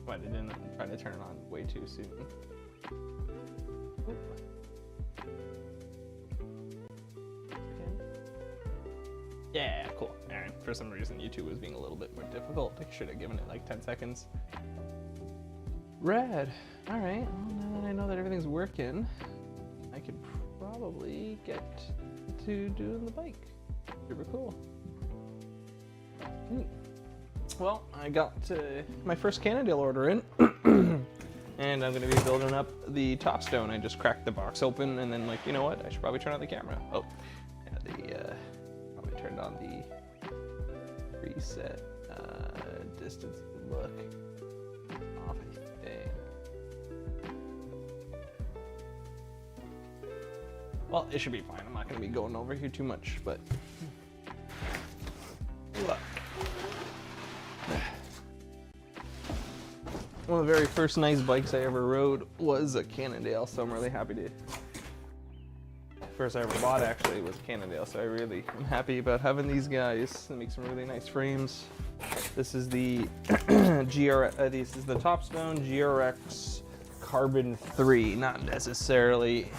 why they didn't try to turn it on way too soon. Yeah, cool. Alright, for some reason YouTube was being a little bit more difficult. I should have given it like 10 seconds. Rad. Alright, well, now that I know that everything's working, I could probably get to doing the bike. Super cool. Well, I got my first Cannondale order in, and I'm going to be building up the Topstone. I just cracked the box open, and then like, you know what? I should probably turn on the camera. Oh, yeah, probably turned on the preset distance look off, I think. Well, it should be fine. I'm not going to be going over here too much, but look. One of the very first nice bikes I ever rode was a Cannondale, so I'm really happy to. First I ever bought actually was Cannondale, so I really am happy about having these guys. They make some really nice frames. This is the this is the Topstone GRX Carbon 3, not necessarily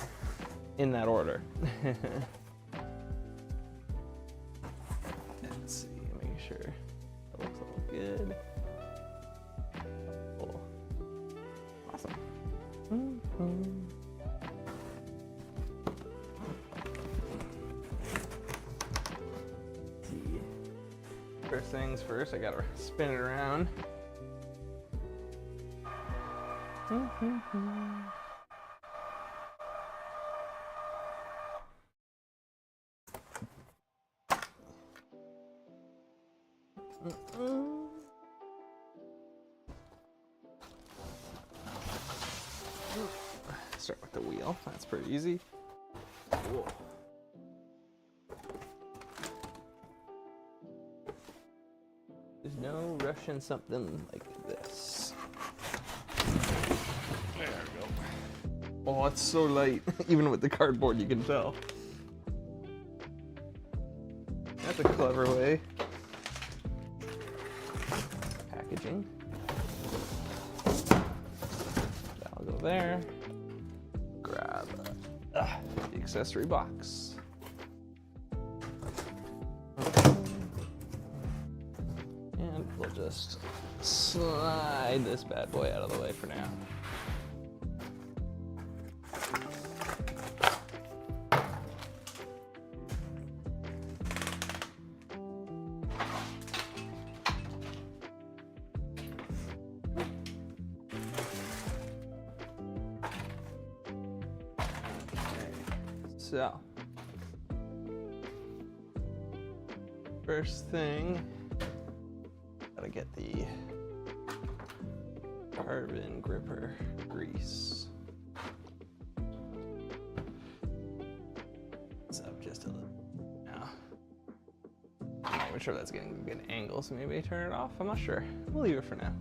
in that order. Let's see, make sure that looks all good. Cool. Awesome. Let's see. First things first, I gotta spin it around. Start with the wheel. That's pretty easy. Whoa. There's no rushing something like this. There we go. Oh, it's so light. Even with the cardboard, you can tell. That's a clever way. Packaging. That'll go there. Grab the accessory box. And we'll just slide this bad boy out of the way for now. So, first thing, gotta get the carbon gripper grease. It's up just a little now. I'm not even sure that's getting a good angle, so maybe I turn it off. I'm not sure. We'll leave it for now.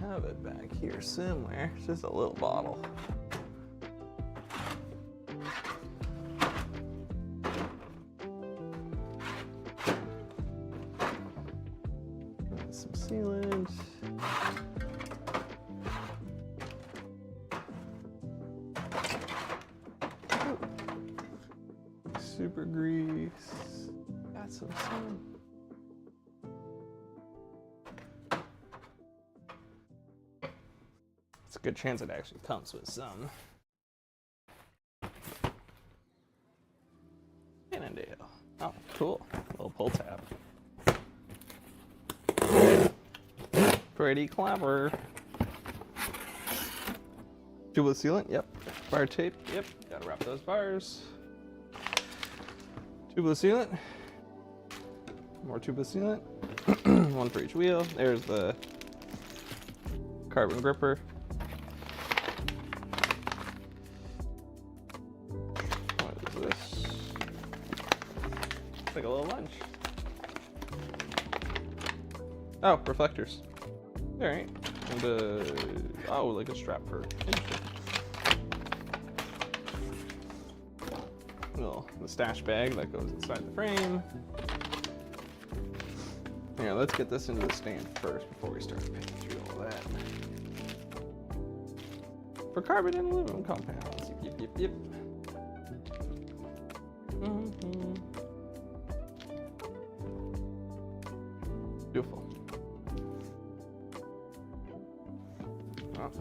Have it back here somewhere. It's just a little bottle. Some sealant. Ooh. Super grease. Got some sealant. It's a good chance it actually comes with some Cannondale. Oh, cool. Little pull tab. Pretty clever. Tubular sealant, yep. Bar tape, yep. Gotta wrap those bars. Tubular sealant. More tubular sealant. One for each wheel. There's the carbon gripper. Like a little lunch. Oh, reflectors. Alright. And oh, like a strap for interesting. The stash bag that goes inside the frame. Here, let's get this into the stand first before we start picking through all that. For carbon and aluminum compounds. Yep. Beautiful. Well,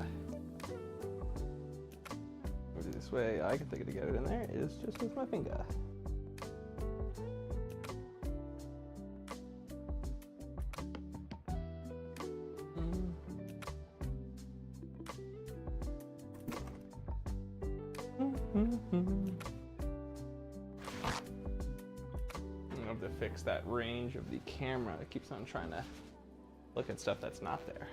move it this way. I can think to get it in there is just with my finger. I have to fix that range of the camera. It keeps on trying to look at stuff that's not there.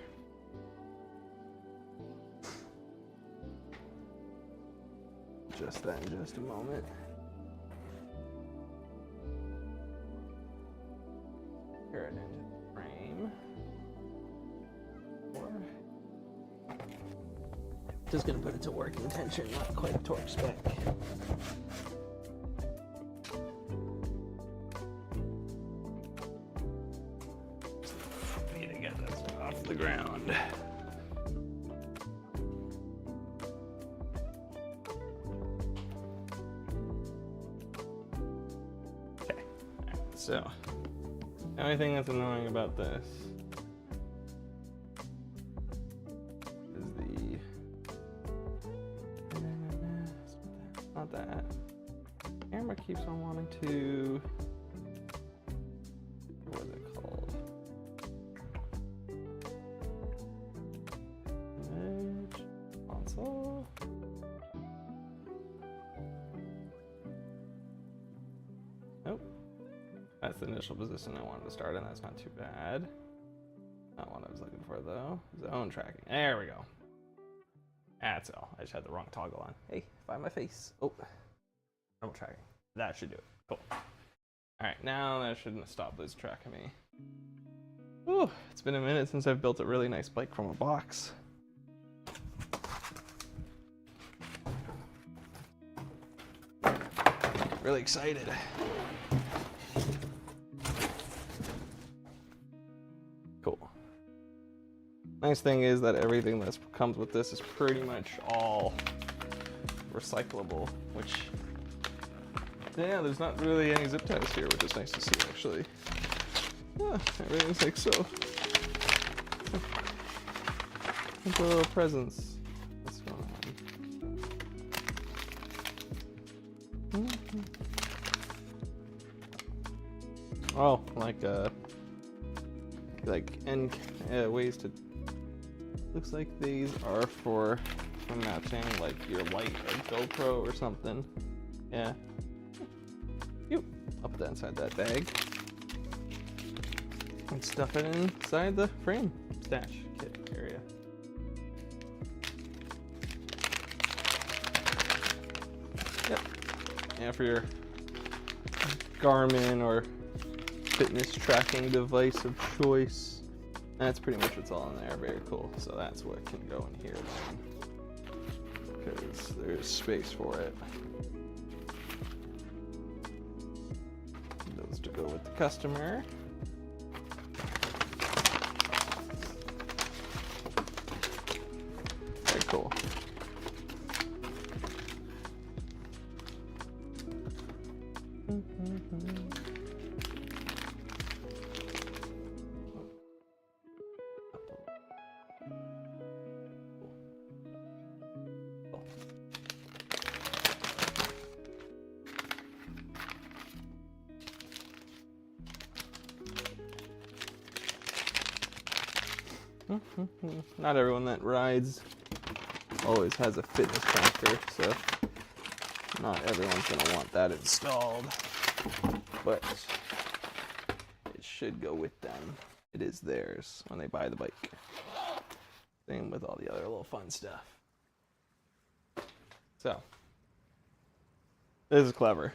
Just that in just a moment. Here it into the frame. Just gonna put it to working tension, not quite a torque spec. Need to get this off the ground. Okay, so the only thing that's annoying about this is the not that camera keeps on wanting to, what is it called? Image console. Nope. That's the initial position I wanted to start in. That's not too bad. Not what I was looking for though. Zone tracking. There we go. That's all. I just had the wrong toggle on. Hey, find my face. Oh, double tracking. That should do it. Cool. All right, now that shouldn't stop losing track of me. Ooh, it's been a minute since I've built a really nice bike from a box. Really excited. Cool. Nice thing is that everything that comes with this is pretty much all recyclable, which, yeah, there's not really any zip ties here, which is nice to see actually. Yeah, everything's like so. Simple little presents. What's going on? Oh, like end ways to. Looks like these are for matching like your light or GoPro or something. Yeah. I'll put that inside that bag and stuff it inside the frame stash kit area. Yep. Yeah, for your Garmin or fitness tracking device of choice. That's pretty much what's all in there. Very cool. So that's what can go in here then, because there's space for it. Those to go with the customer. Very cool. Not everyone that rides always has a fitness tracker, so not everyone's gonna want that installed, but it should go with them. It is theirs when they buy the bike. Same with all the other little fun stuff. So this is clever.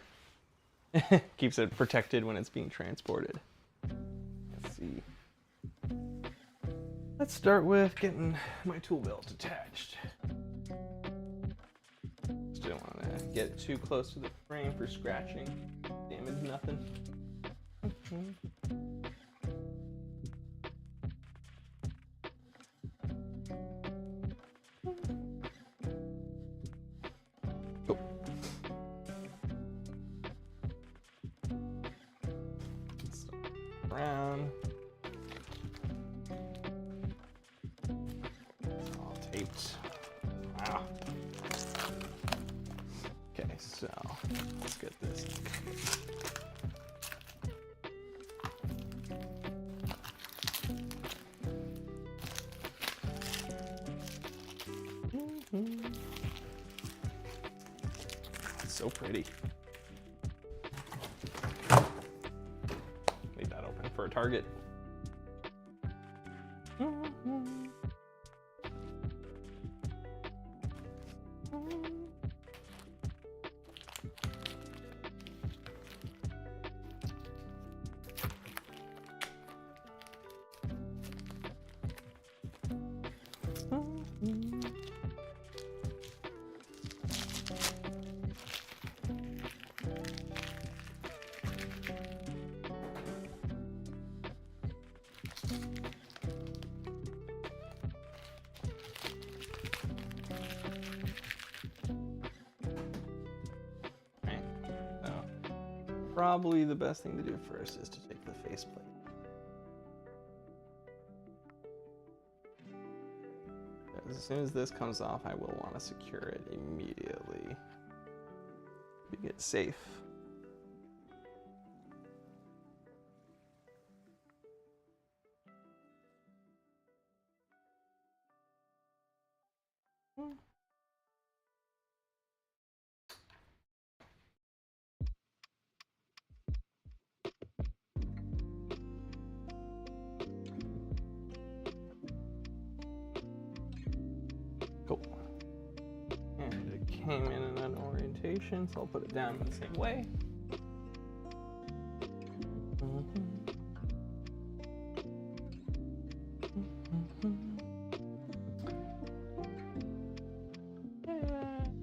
Keeps it protected when it's being transported. Let's see. Let's start with getting my tool belt attached. Just don't want to get it too close to the frame for scratching. Damage nothing. around. It's all taped. Wow. Okay, so let's get this. It's so pretty. Leave that open for a target. Probably the best thing to do first is to take the faceplate. As soon as this comes off, I will want to secure it immediately to get safe. Cool. And it came in an orientation, so I'll put it down in the same way.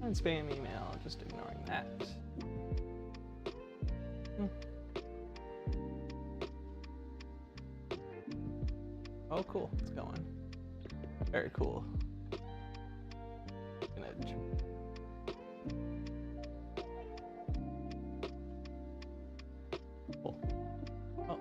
And spam email, just ignoring that. Oh, cool, it's going. Very cool. Cool. Oh.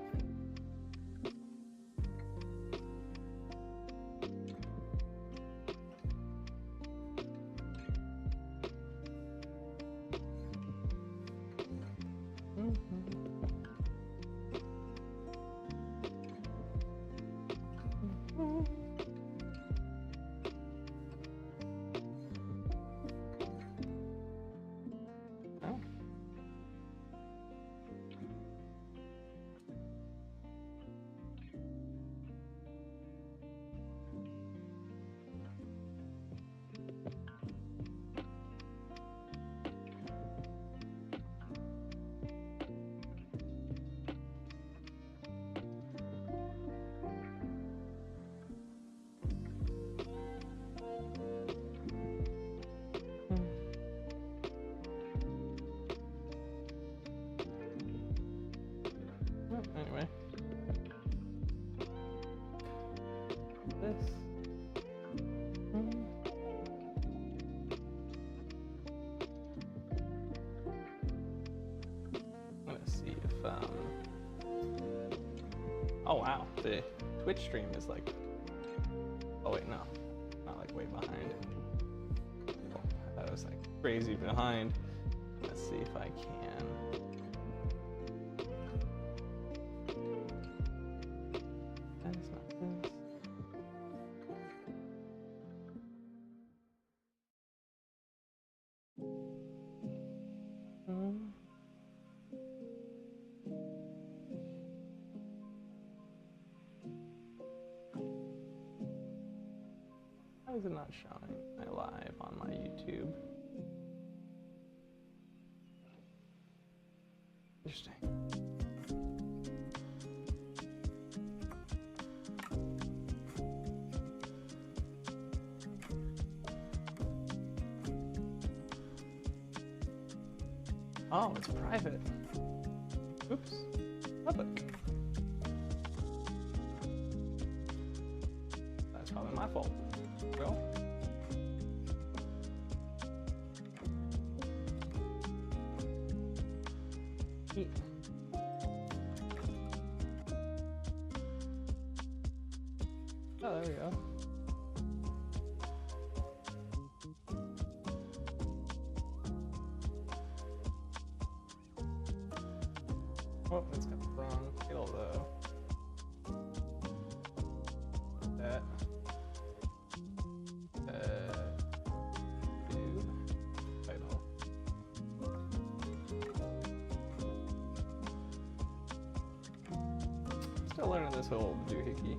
Anyway, this. I'm gonna see if oh wow, the Twitch stream is like, oh wait, no, not like way behind. Oh, I thought it was like crazy behind. Let's see if I can. Why is it not showing my live on my YouTube? Interesting. Oh, it's private. Oops. Public. That's probably my fault. Well. Oh, there we go. Oh, it's got the wrong title though. That. New title. Still learning this whole doohickey.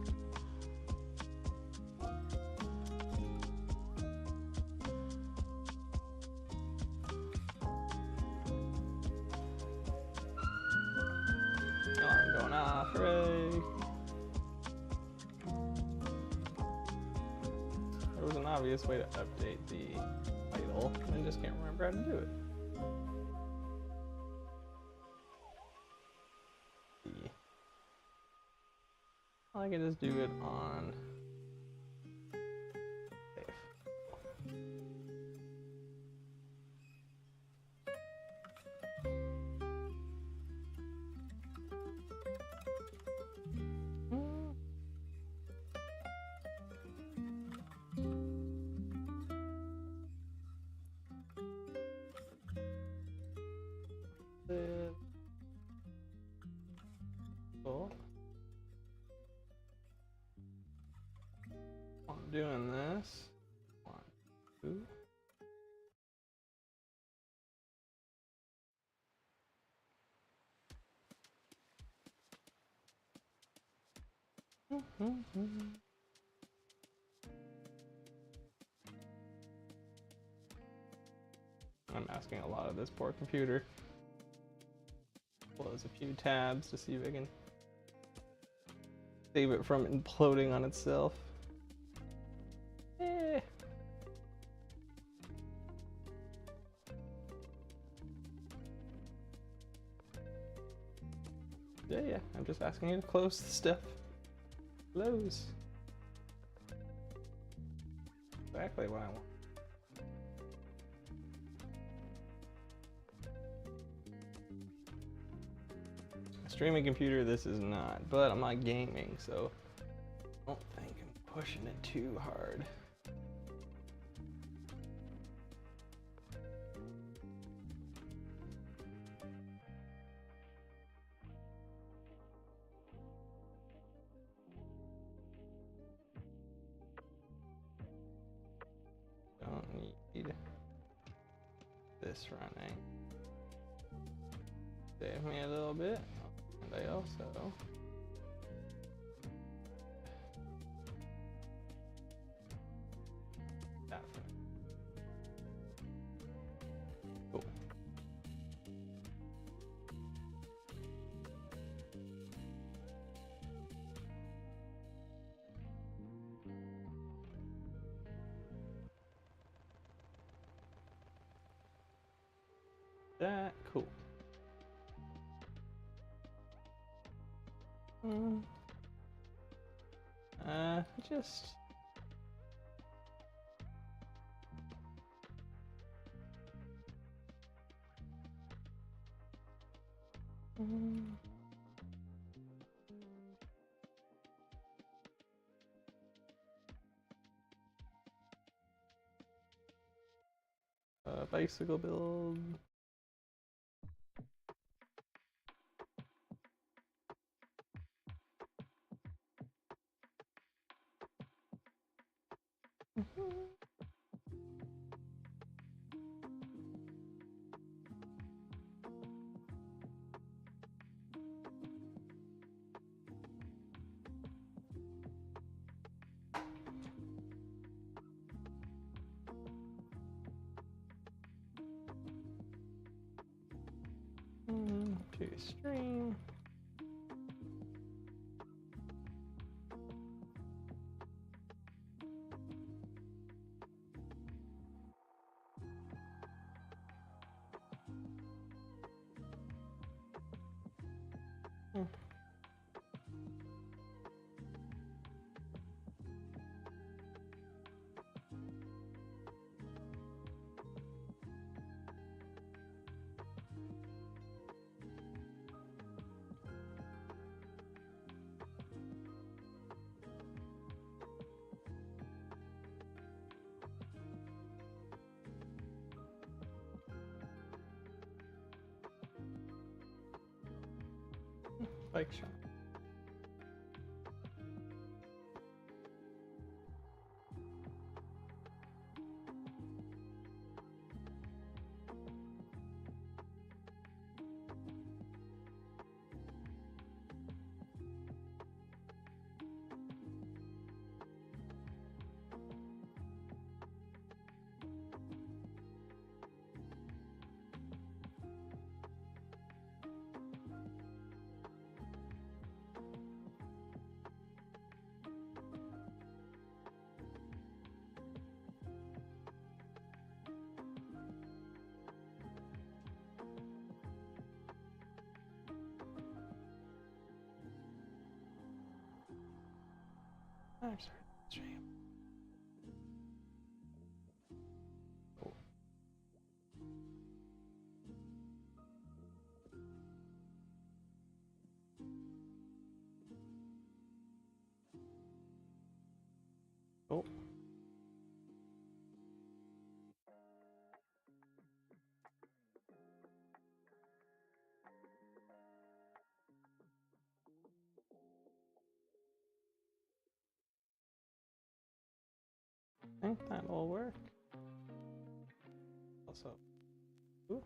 Alarm going off, hooray! There was an obvious way to update the title, and I just can't remember how to do it. I can just do it on save. Cool. I'm doing this. 1, 2. I'm asking a lot of this poor computer. Close a few tabs to see if I can save it from imploding on itself. Eh. Yeah, I'm just asking you to close the stuff. Close. Exactly what I want. A streaming computer, this is not, but I'm not gaming, so I don't think I'm pushing it too hard. Don't need this running. Save me a little bit. And I also that for cool. That cool. Just bicycle build. To stream. bike shop. I'm sorry, stream. Oh. Oh. I think that'll work. Also, ooh.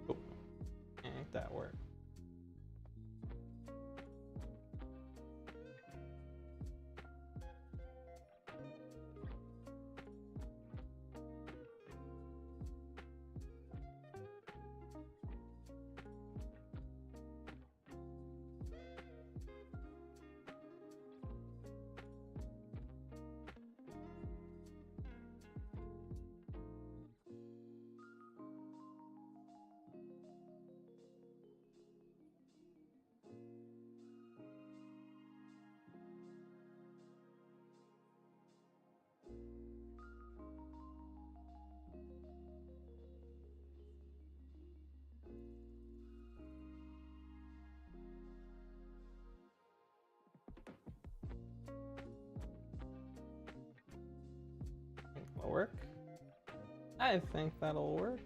Oh, ain't that work? That'll work. I think that'll work.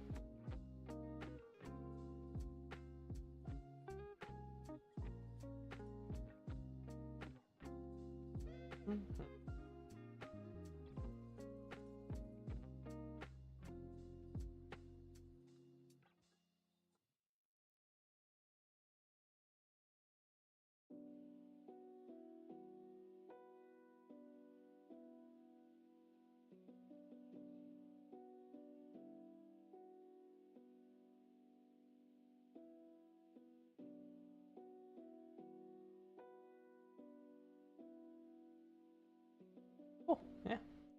Oh, yeah,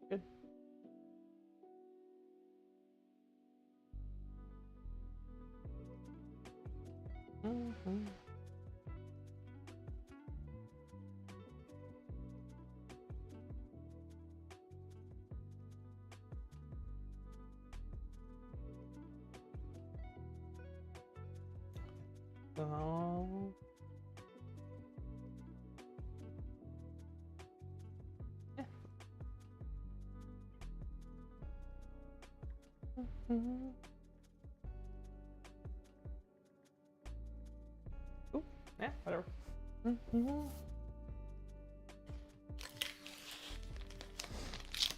good. Mm-hmm. So, yeah. Mm-hmm. Ooh, yeah, whatever. Mm-hmm.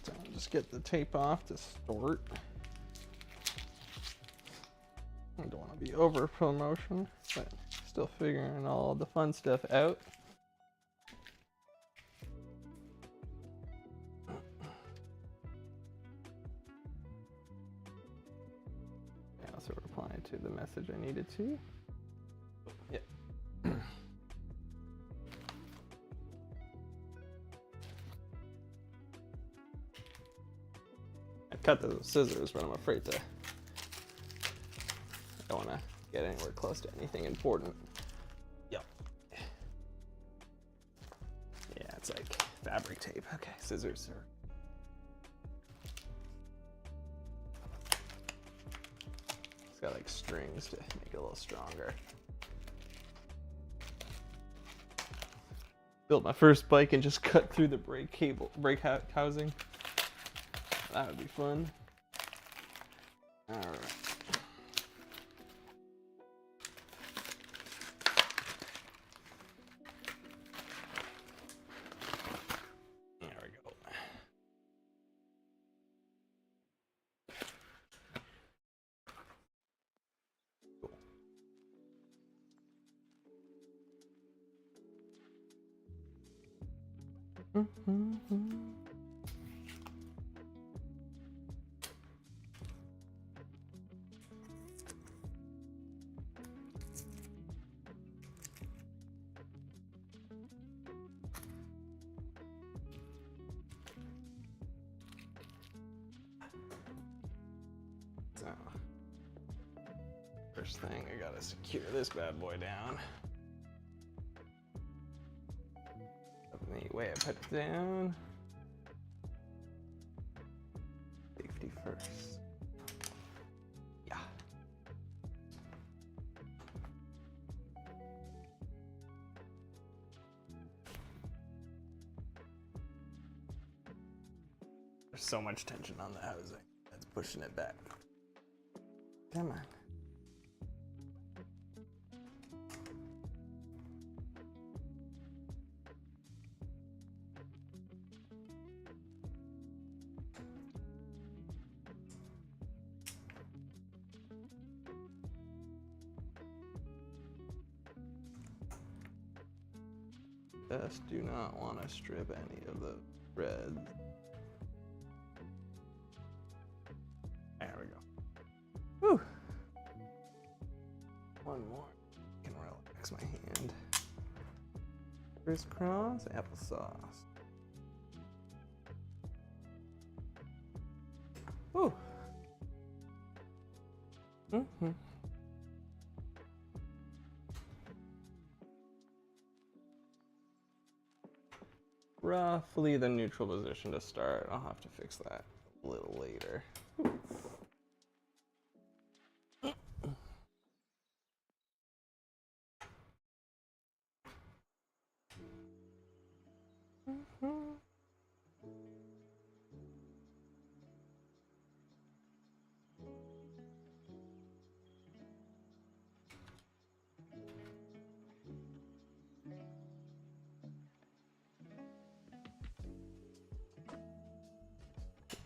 So I'll just get the tape off to start. I don't want to be over promotion, but still figuring all the fun stuff out. I also replied to the message I needed to. Yeah. I cut the scissors, but I'm afraid to. I don't want to get anywhere close to anything important. Yep. Yeah, it's like fabric tape. Okay, scissors, sir. It's got like strings to make it a little stronger. Built my first bike and just cut through the brake housing. That would be fun. All right. There we go. Cool. So, first thing, I gotta secure this bad boy down. The way I put it down. Safety first. Yeah. There's so much tension on the housing. That's pushing it back. Come on. Just do not want to strip any of the red. There we go. Whew. One more. I can relax my hand. Crisscross applesauce. Whew. Mm-hmm. Roughly the neutral position to start. I'll have to fix that a little later.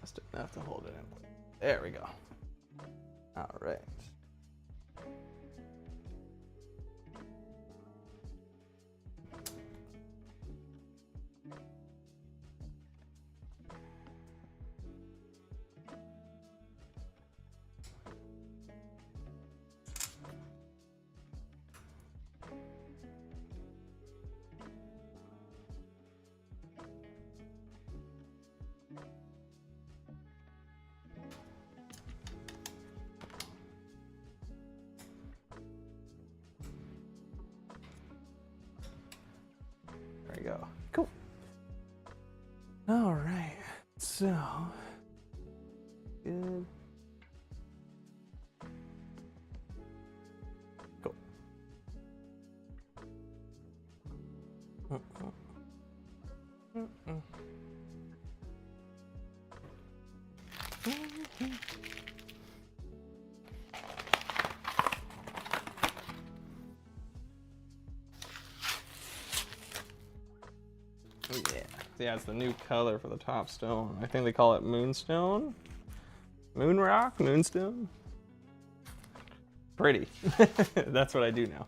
Just enough to hold it in place. There we go. All right. There we go. Cool. All right. So, good. Cool. Yeah, it's the new color for the Topstone. I think they call it Moonstone. Moon rock? Moonstone? Pretty. That's what I do now.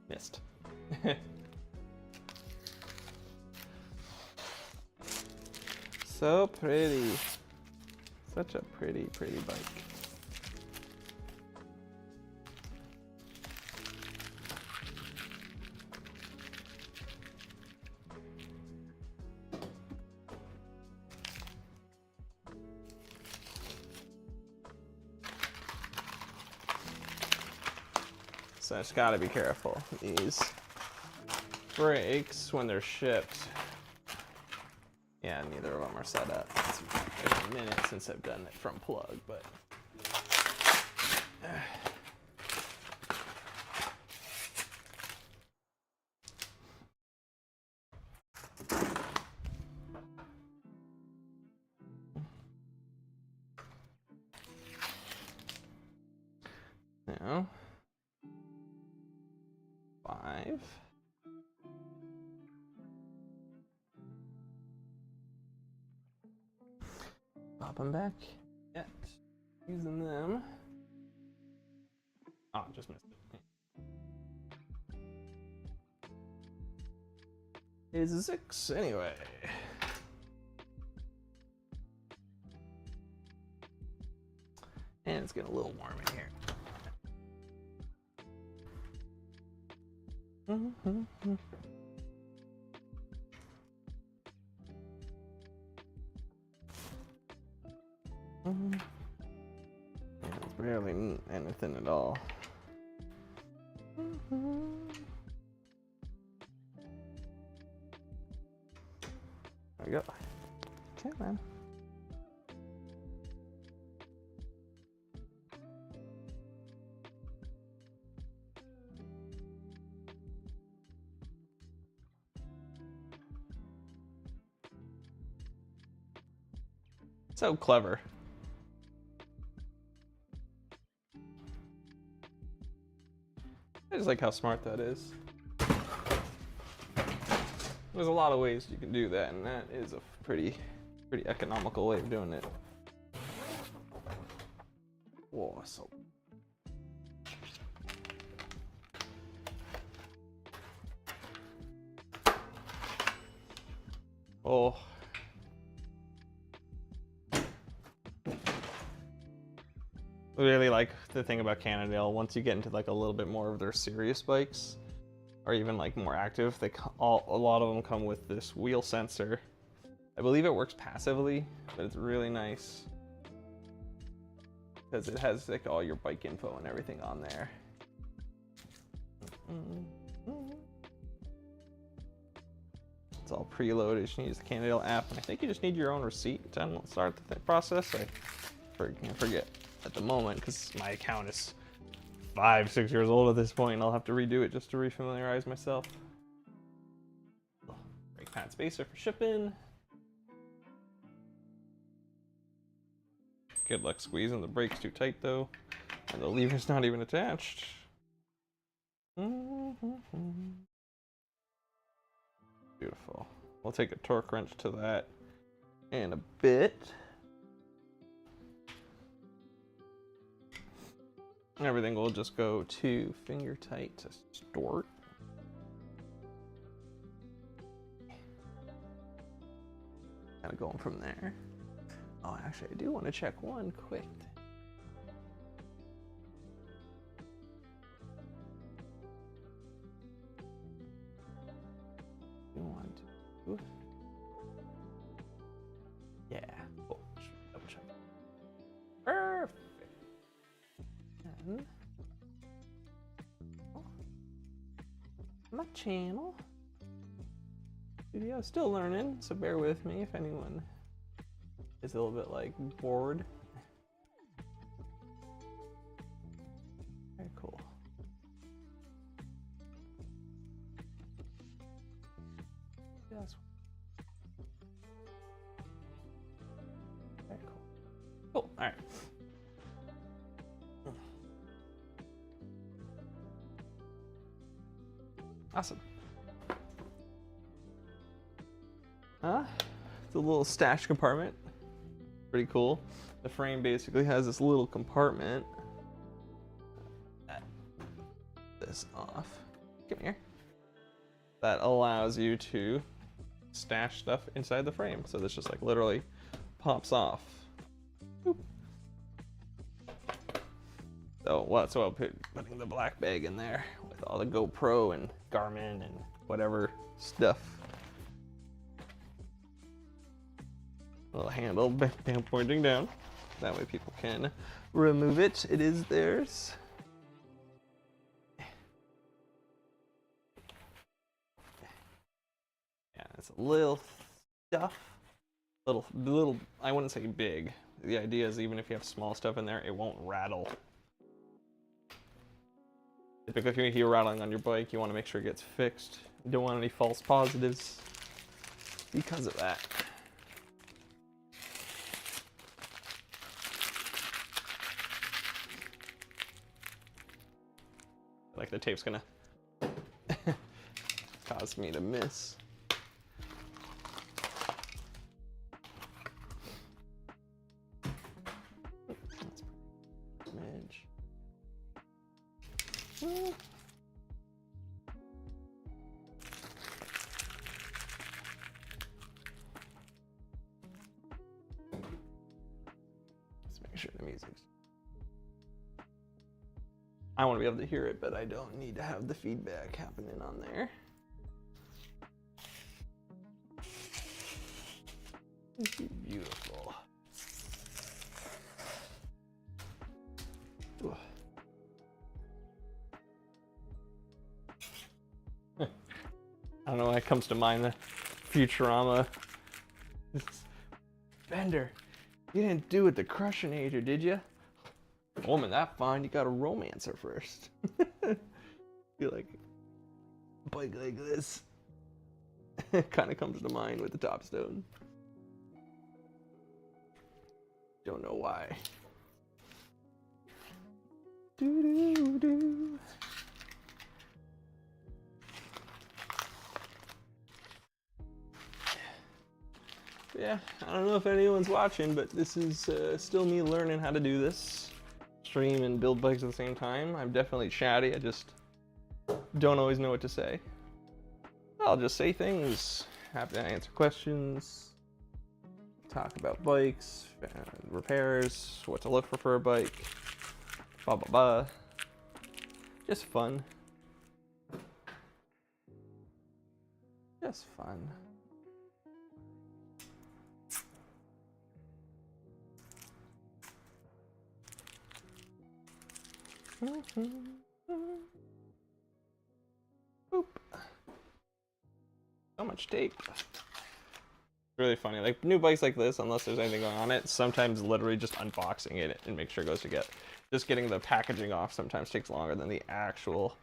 Missed. So pretty. Such a pretty, pretty bike. So I just gotta be careful. These brakes, when they're shipped, yeah, neither of them are set up. It's been a minute since I've done it from plug, but now 5. Pop them back yet. Using them. Oh, just missed it. Is a 6 anyway. And it's getting a little warm in here. Yeah, it's barely anything at all. There we go. Okay, man. So clever. I just like how smart that is. There's a lot of ways you can do that, and that is a pretty economical way of doing it. Whoa, so. Oh. I really like the thing about Cannondale. Once you get into like a little bit more of their serious bikes, or even like more active, a lot of them come with this wheel sensor. I believe it works passively, but it's really nice because it has like all your bike info and everything on there. It's all preloaded. You just need the Cannondale app, and I think you just need your own receipt to start the process. I forget at the moment because my account is 5-6 years old at this point, and I'll have to redo it just to refamiliarize myself. Brake pad spacer for shipping. Good luck squeezing. The brake's too tight though, and the lever's not even attached. Beautiful. We'll take a torque wrench to that in a bit. Everything will just go to finger tight to start. Kind of going from there. Oh, actually, I do want to check one quick thing. Yeah. Oh, double check. Perfect. And my channel. Video still learning, so bear with me if anyone is a little bit like bored. Very cool. Yes. Very cool. Cool. All right. Awesome. It's a little stash compartment. Pretty cool. The frame basically has this little compartment. This off. Come here. That allows you to stash stuff inside the frame. So this just like literally pops off. Boop. So, well, so I'll putting the black bag in there with all the GoPro and Garmin and whatever stuff. Little handle pointing down. That way people can remove it. It is theirs. Yeah, it's a little stuff. Little, I wouldn't say big. The idea is even if you have small stuff in there, it won't rattle. Typically, if you're rattling on your bike, you want to make sure it gets fixed. You don't want any false positives because of that. Like the tape's gonna cause me to miss. Let's make sure the music's. I want to be able to hear it, but I don't need to have the feedback happening on there. Beautiful. Ooh. I don't know why it comes to mind, the Futurama. Bender, you didn't do it the Crushinator, did you? Woman that fine, you gotta romance her first. Feel like a bike like this kind of comes to mind with the Topstone. Don't know why. Doo-doo-doo. Yeah, I don't know if anyone's watching, but this is still me learning how to do this. Stream and build bikes at the same time. I'm definitely chatty, I just don't always know what to say. I'll just say things, happy to answer questions, talk about bikes, repairs, what to look for a bike, blah blah blah. Just fun. Just fun. Boop. So much tape. Really funny. Like new bikes like this, unless there's anything going on it, sometimes literally just unboxing it and make sure it goes together. Just getting the packaging off sometimes takes longer than the actual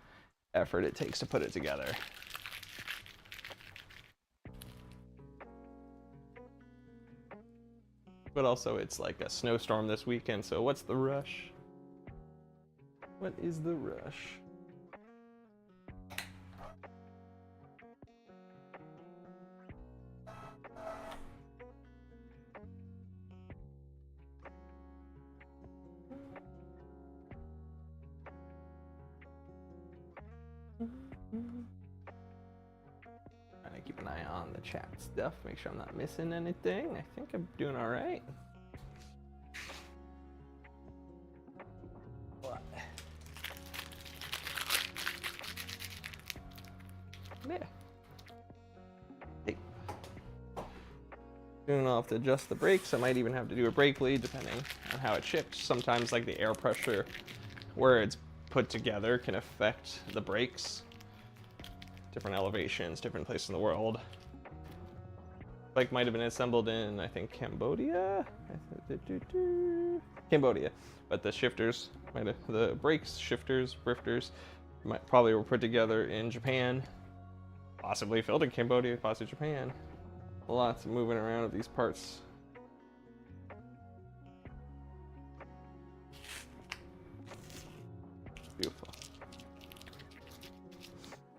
effort it takes to put it together. But also it's like a snowstorm this weekend, so what's the rush? What is the rush? Trying to keep an eye on the chat stuff, make sure I'm not missing anything. I think I'm doing all right. What? Yeah. Hey. Soon I'll have to adjust the brakes. I might even have to do a brake lead depending on how it ships. Sometimes like the air pressure where it's put together can affect the brakes. Different elevations, different places in the world. Bike might have been assembled in, I think, Cambodia? Cambodia. But the shifters, the brakes, shifters, brifters, probably were put together in Japan. Possibly filled in Cambodia, possibly Japan. Lots of moving around of these parts. Beautiful.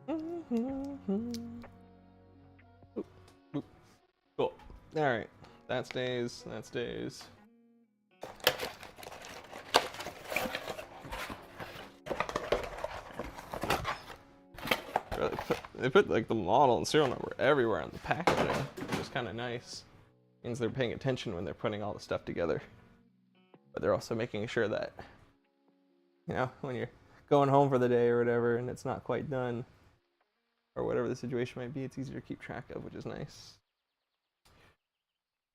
Oop, oop. Cool. All right, that stays. That stays. They put like the model and serial number everywhere on the packaging, which is kind of nice. Means they're paying attention when they're putting all the stuff together. But they're also making sure that You know, when you're going home for the day or whatever and it's not quite done, or whatever the situation might be, it's easier to keep track of, which is nice.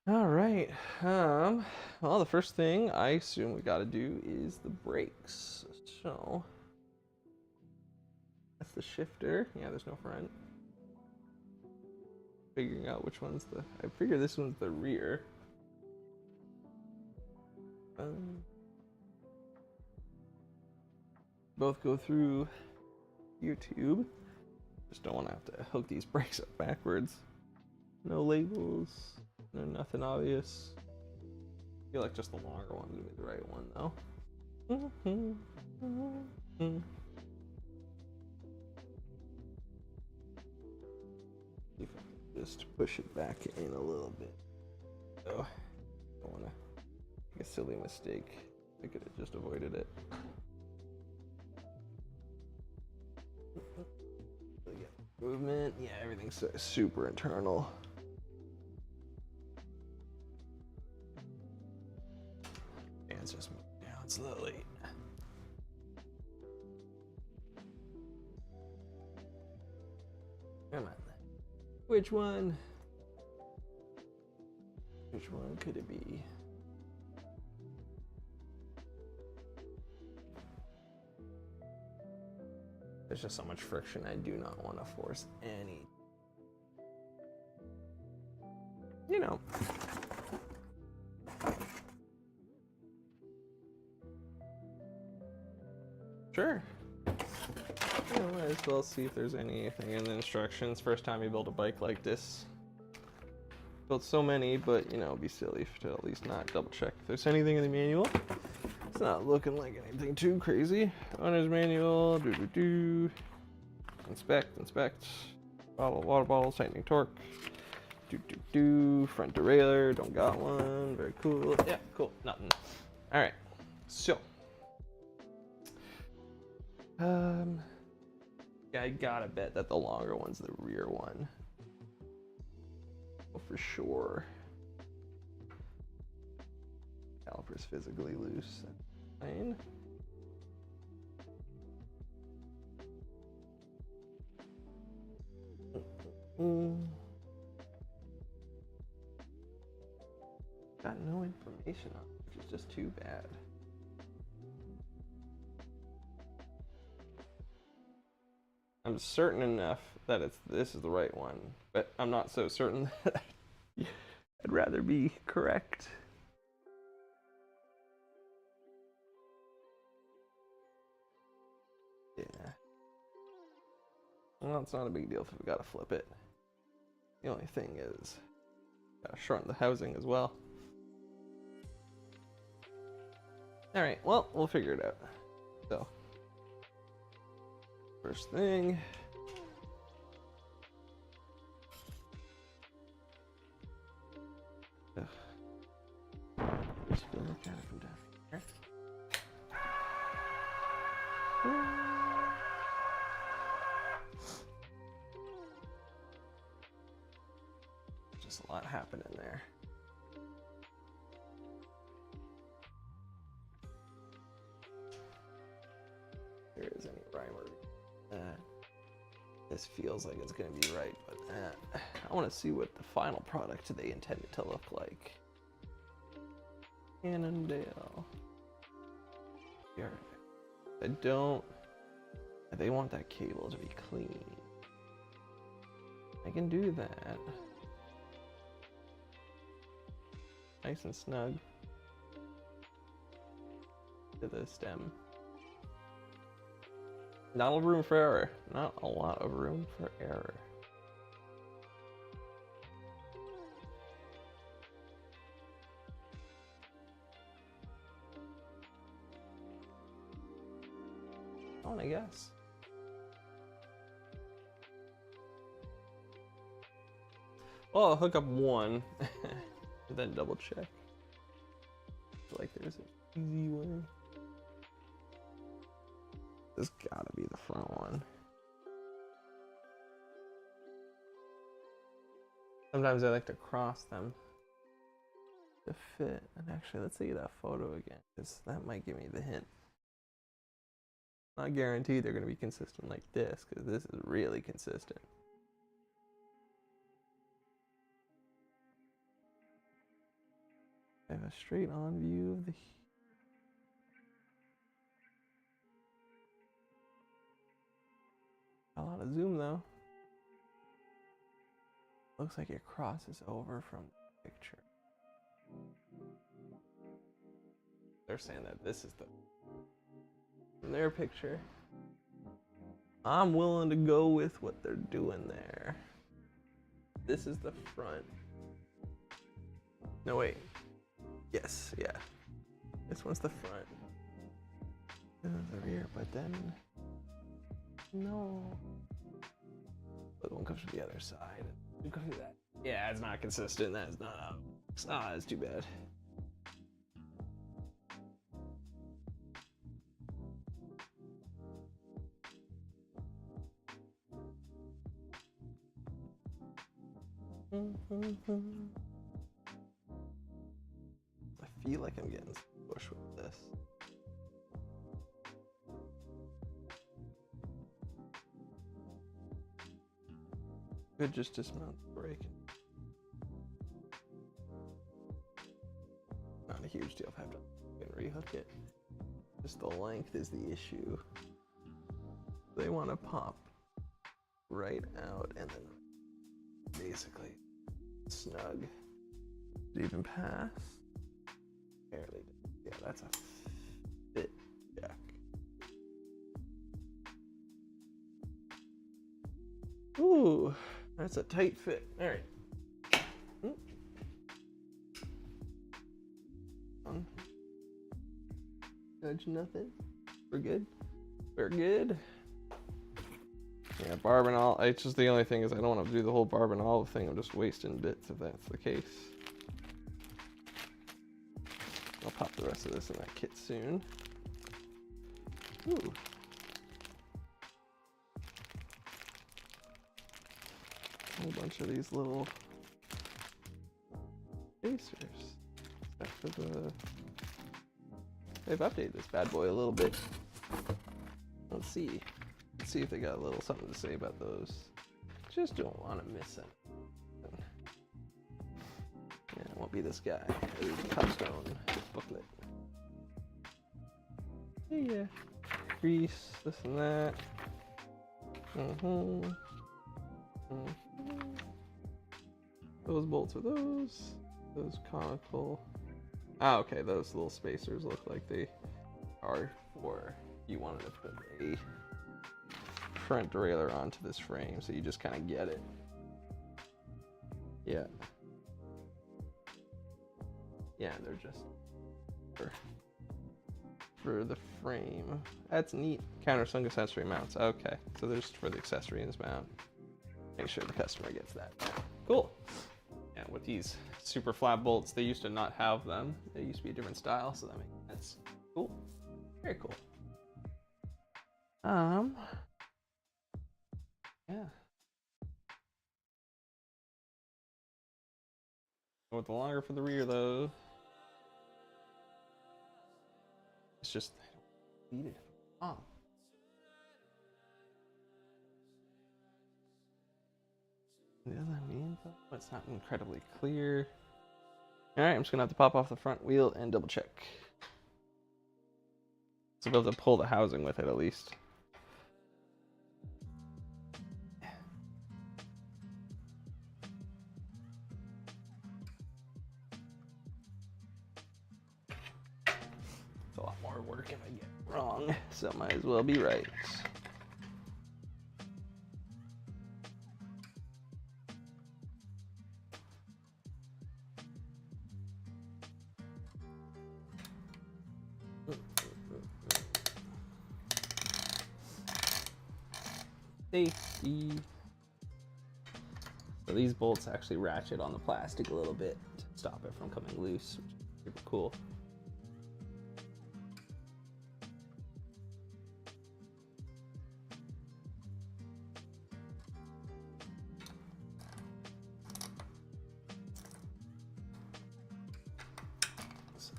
All right. Well, the first thing I assume we got to do is the brakes. So that's the shifter. Yeah, there's no front. Figuring out which one's the. I figure this one's the rear. Both go through YouTube. Just don't want to have to hook these brakes up backwards. No labels. No, nothing obvious. I feel like just the longer one's gonna be the right one though. See if I can just push it back in a little bit. Oh, don't want to make a silly mistake. I could have just avoided it. Movement, yeah, everything's super internal. And it's just moving down slowly. Come on. Which one? Which one could it be? There's just so much friction, I do not want to force any. You know. Sure. You know, might as well see if there's anything in the instructions. First time you build a bike like this. Built so many, but you know, it'd be silly to at least not double check if there's anything in the manual. It's not looking like anything too crazy. Owner's manual, inspect. Water bottles, tightening torque. Front derailleur, don't got one. Very cool. Yeah, cool. Nothing. All right. So, yeah, I gotta bet that the longer one's the rear one. Oh, for sure. Caliper's physically loose. Fine. Got no information on it, which is just too bad. I'm certain enough that this is the right one, but I'm not so certain that I'd rather be correct. Yeah. Well, it's not a big deal if we gotta flip it. The only thing is, gotta shorten the housing as well. Alright, well, we'll figure it out. So, first thing. Just look at it from down here. Just a lot happening there. There is any rhyme or this feels like it's gonna be right, but I want to see what the final product they intended to look like. Cannondale. Here. I don't. They want that cable to be clean. I can do that. Nice and snug to the stem. Not a lot of room for error. Not a lot of room for error. On, I guess. Well, I'll hook up one and then double check. I feel like there's an easy way. This gotta be the front one. Sometimes I like to cross them to fit. And actually, let's see that photo again, because that might give me the hint. Not guaranteed they're going to be consistent like this, because this is really consistent. I have a straight on view of the a lot of zoom though. Looks like it crosses over from the picture. They're saying that this is the from their picture. I'm willing to go with what they're doing there. This is the front. No wait. Yes, yeah. This one's the front. This is the rear, but then no. But one comes from the other side. We go through that. Yeah, it's not consistent. That is not out. Ah, that's too bad. I feel like I'm getting pushed with this. Could just dismount the brake. Not a huge deal if I have to rehook it. Just the length is the issue. They want to pop right out and then basically snug. Did it even pass? Barely. Yeah, that's a fit jack. Ooh, that's a tight fit. All right. Judge nothing. We're good. We're good. Yeah, barb and all. It's just the only thing is I don't want to do the whole barb and olive thing. I'm just wasting bits if that's the case. I'll pop the rest of this in that kit soon. Ooh. A whole bunch of these little spacers. Except for the... They've updated this bad boy a little bit. Let's see. Let's see if they got a little something to say about those. Just don't want to miss them. Yeah, it won't be this guy. Topstone booklet. Yeah. Grease, this and that. Those bolts are those. Those conical. Ah, okay, those little spacers look like they are for you wanted to put a front derailleur onto this frame, so you just kind of get it. Yeah. Yeah, they're just for the frame. That's neat. Countersunk accessory mounts. Okay, so there's for the accessory in this mount. Make sure the customer gets that. Cool. Yeah, with these super flat bolts, they used to not have them. They used to be a different style, so that makes sense. Cool. Very cool. Yeah. With the longer for the rear though. It's just I don't need it. Oh. The other means it's not incredibly clear. Alright, I'm just gonna have to pop off the front wheel and double check. So be able to pull the housing with it at least. It's a lot more work if I get it wrong, so might as well be right. Safety. So these bolts actually ratchet on the plastic a little bit to stop it from coming loose, which is super cool. So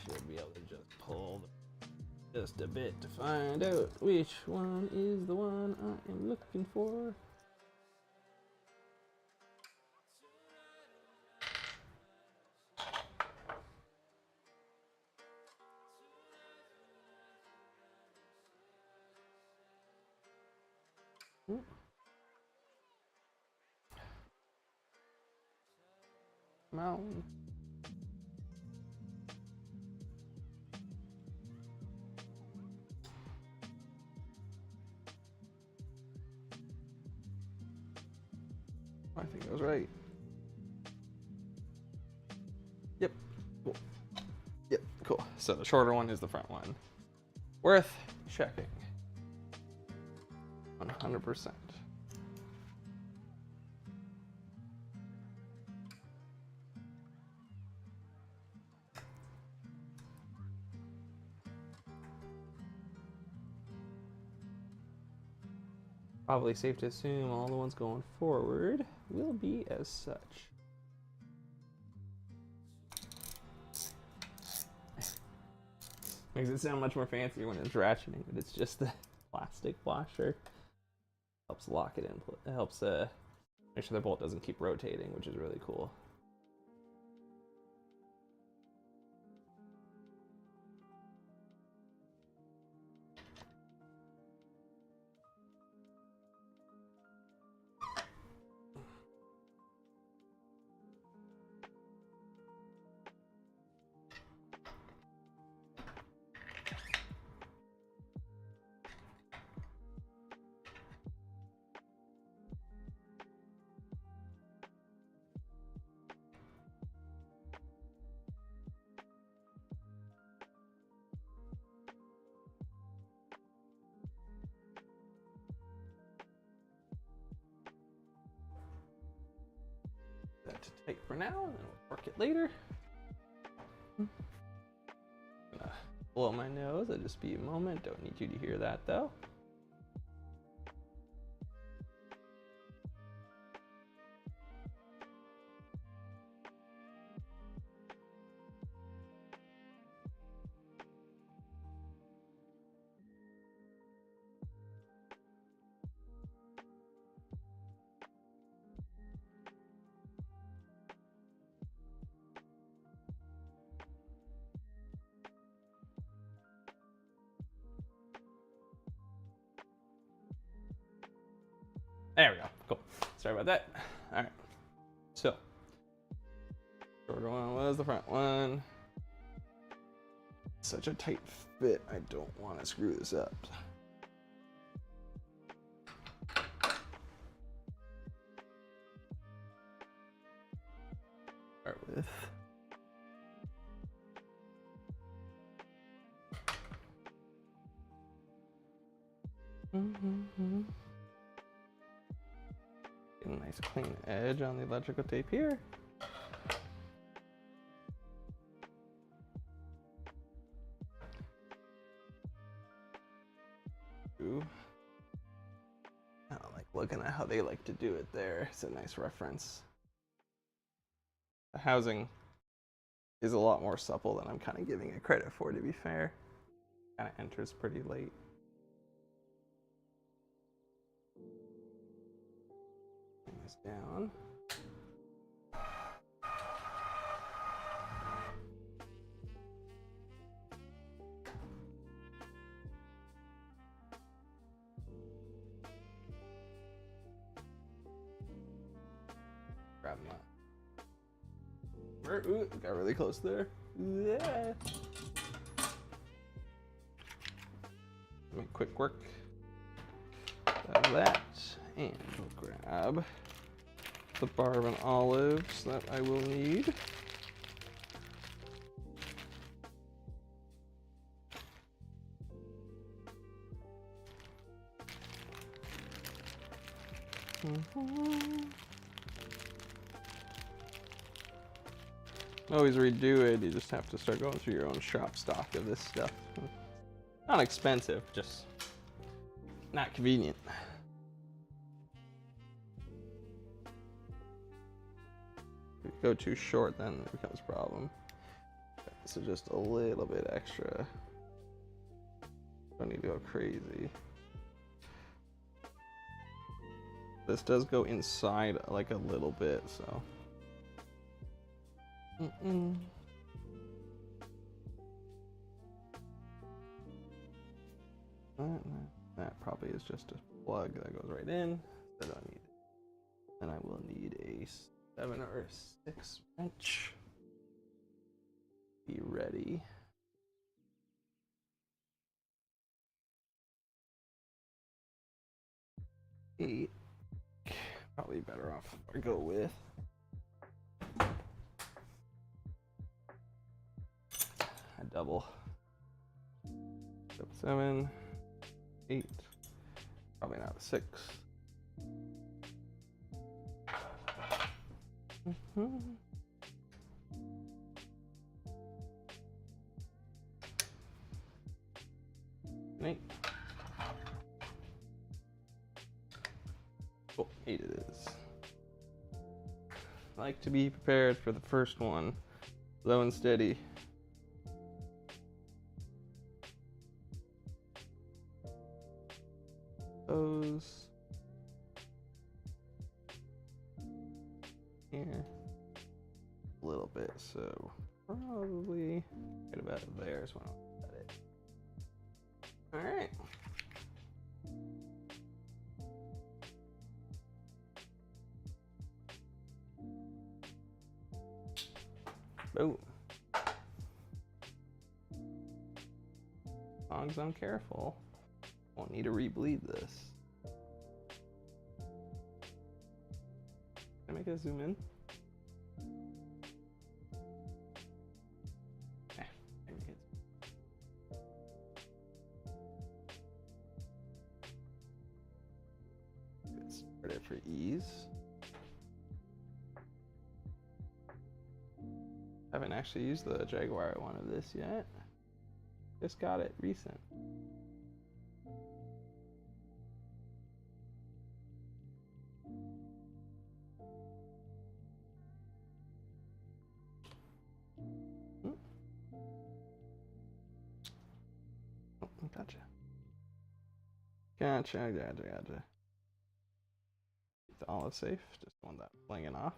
should be able to just pull Just a bit to find out which one is the one I am looking for. Mountain. I think I was right. Yep. Cool. Yep. Cool. So the shorter one is the front one. Worth checking. 100%. Probably safe to assume all the ones going forward will be as such. Makes it sound much more fancy when it's ratcheting, but it's just the plastic washer. Helps lock it in. It helps make sure the bolt doesn't keep rotating, which is really cool. That to take for now, and then we'll work it later. Gonna blow my nose. It'll just be a moment. Don't need you to hear that though. There we go. Cool. Sorry about that. All right. So, shorter one was the front one. Such a tight fit. I don't want to screw this up. Start with. Get a nice clean edge on the electrical tape here. Ooh. I like looking at how they like to do it there. It's a nice reference. The housing is a lot more supple than I'm kind of giving it credit for, to be fair. Kind of enters pretty late. Down. Grab that. Ooh, got really close there. Yeah. Make quick work of that, and we'll grab the bar of an olives that I will need. Always redo it, you just have to start going through your own shop stock of this stuff. Not expensive, just not convenient. If you go too short, then it becomes a problem. So just a little bit extra. Don't need to go crazy. This does go inside like a little bit, so. That probably is just a plug that goes right in. That I need. And I will need a 7 or 6 wrench. Be ready. Eight. Probably better off if I go with a double. 7, 8. Probably not a 6. An 8. Oh, 8 it is. I like to be prepared for the first one. Low and steady. Those. Here. A little bit, so probably right about there is when I'll set it. Alright. Boom. As long as I'm careful, won't need to rebleed this. Can I make it zoom in? Start it for ease. Haven't actually used the Jaguar one of this yet. Just got it recent. Oh, gotcha. Gotcha. Keep the olive safe. Just want that flinging off.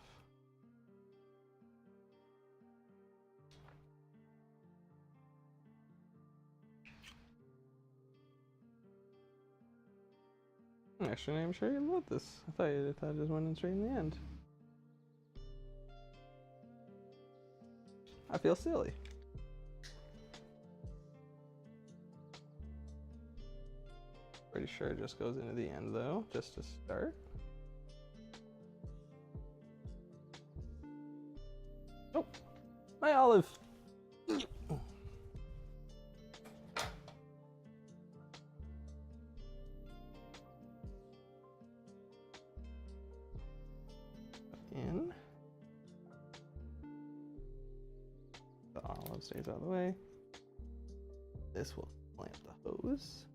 I'm actually not even sure you load this. I thought it just went in straight in the end. I feel silly. Pretty sure it just goes into the end though, just to start. Oh, my olive. In. The olive stays out of the way. This will clamp the hose.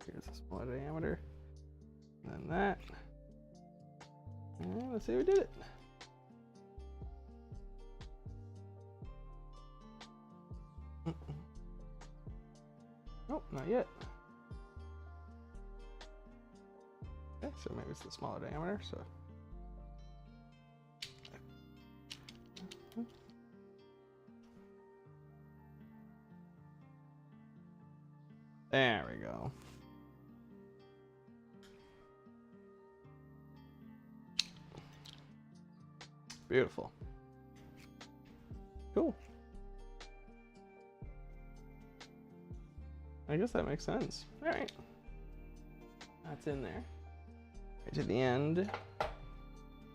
Here's a smaller diameter. And then that. And let's see if we did it. Nope, not yet. Okay, so maybe it's the smaller diameter, so. There we go. Beautiful. Cool. I guess that makes sense. All right. That's in there. Right to the end.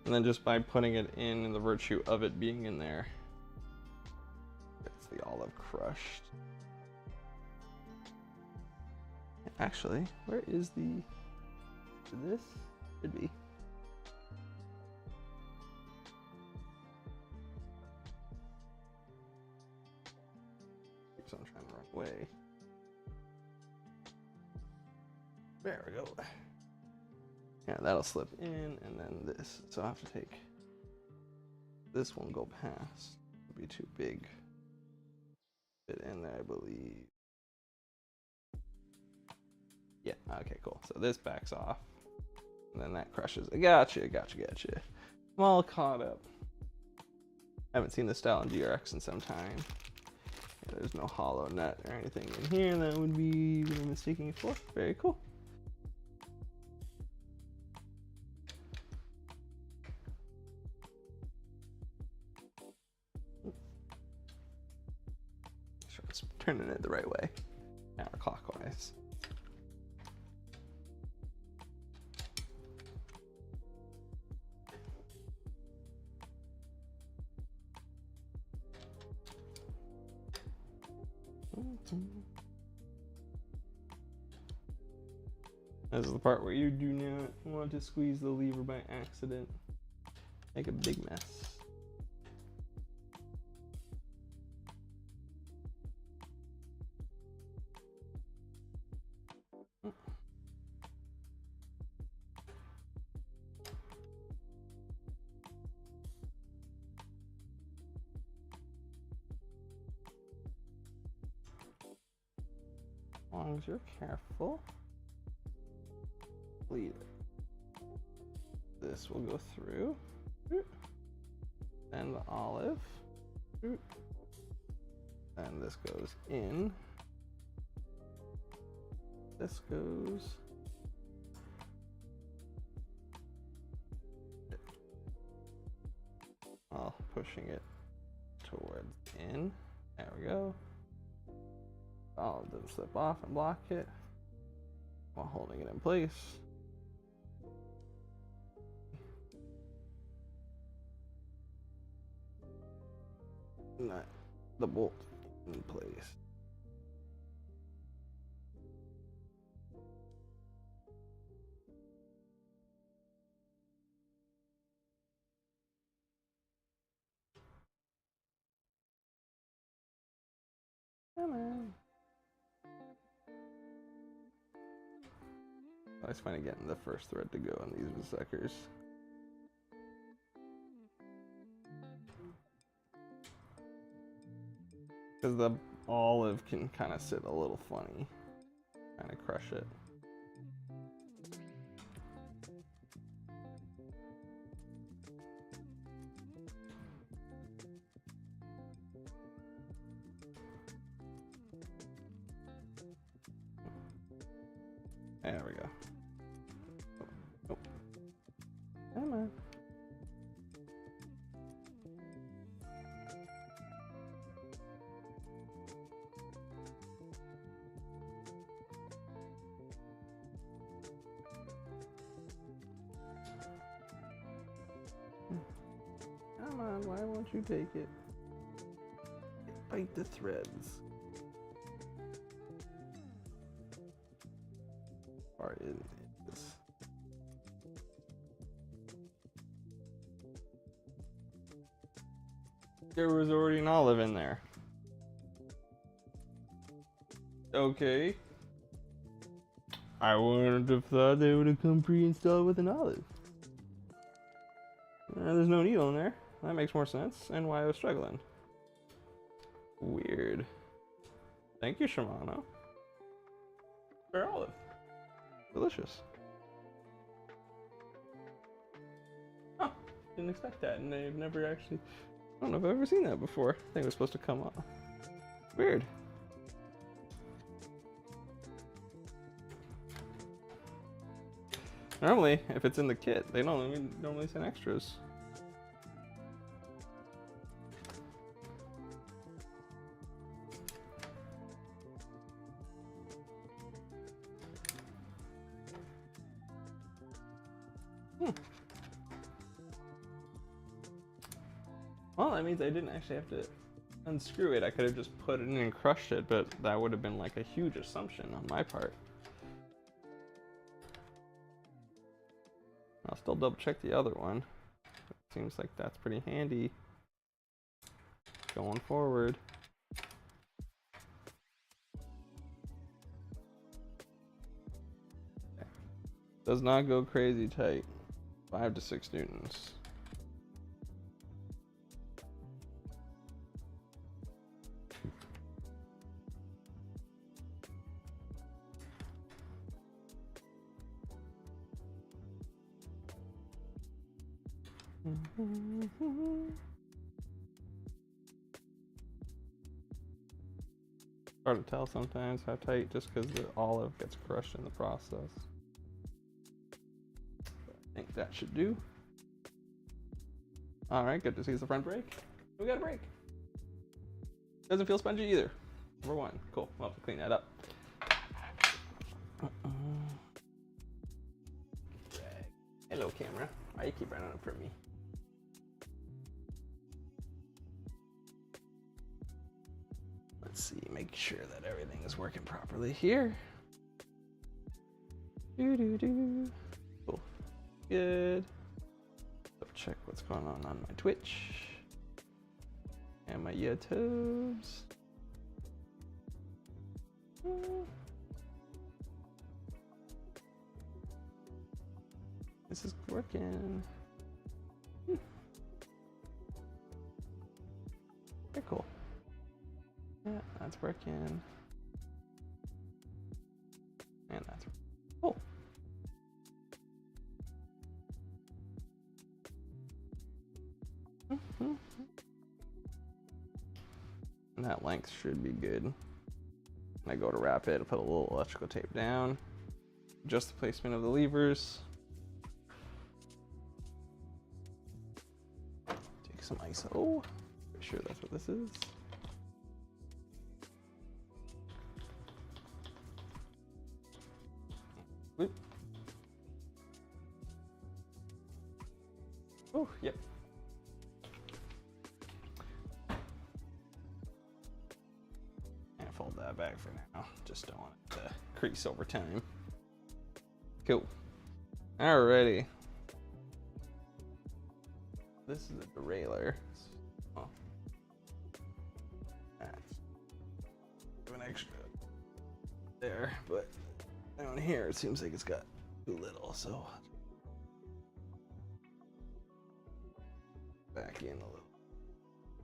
And then just by putting it in the virtue of it being in there, it's the olive crushed. Actually, where is this? Should be. So I'm trying to run away. There we go. Yeah, that'll slip in, and then this. So I have to take this one, go past. It'll be too big. fit in there, I believe. Yeah, okay, cool. So this backs off, and then that crushes. Gotcha. I'm all caught up. I haven't seen this style in GRX in some time. Yeah, there's no hollow nut or anything in here that would be what I'm mistaking it for. Very cool. Sure, it's turning it the right way, counterclockwise. This is the part where you do not want to squeeze the lever by accident. Make a big mess. As long as you're careful. Bleed it. This will go through. And the olive. And this goes in. This goes. While pushing it towards in. There we go. Olive doesn't slip off and block it while holding it in place. Nut the bolt in place. Come on. I always find getting the first thread to go on these suckers. Because the olive can kind of sit a little funny, kind of crush it. There we go. Oh. Come on. Come on, why won't you take it? Bite the threads. Or is this? There was already an olive in there. Okay. I wouldn't have thought they would have come pre-installed with an olive. There's no needle in there. That makes more sense, and why I was struggling. Weird. Thank you, Shimano. For olive. Delicious. Huh. Didn't expect that, and they've never actually... I don't know if I've ever seen that before. I think it was supposed to come up. Weird. Normally, if it's in the kit, they don't normally send extras. Well, that means I didn't actually have to unscrew it. I could have just put it in and crushed it, but that would have been like a huge assumption on my part. I'll still double check the other one. It seems like that's pretty handy going forward. Okay. Does not go crazy tight. 5 to 6 newtons. Hard to tell sometimes how tight, just because the olive gets crushed in the process. I think that should do. All right, good to see the front brake. We got a brake. Doesn't feel spongy either. Number one, cool. We'll have to clean that up. Hello, camera. Why you keep running up from me? Let's see, make sure that everything is working properly here. Cool. Good. So check what's going on my Twitch and my YouTubes. This is working. Very cool. Yeah, that's working. And that's cool. And that length should be good. When I go to wrap it, I'll put a little electrical tape down. Adjust the placement of the levers. Take some ISO. Pretty sure that's what this is. Whoop. Oh, yep. And fold that back for now. Just don't want it to crease over time. Cool. Alrighty. This is a derailleur. Oh. That's an extra there, but down here it seems like it's got too little, so back in a little.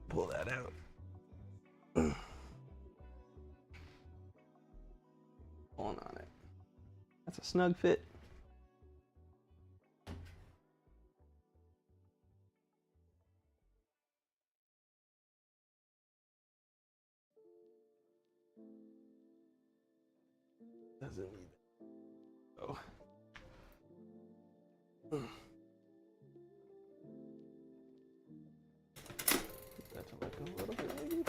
Pull that out. Pulling on it. That's a snug fit. Doesn't need it. Oh. That's like a little bit maybe.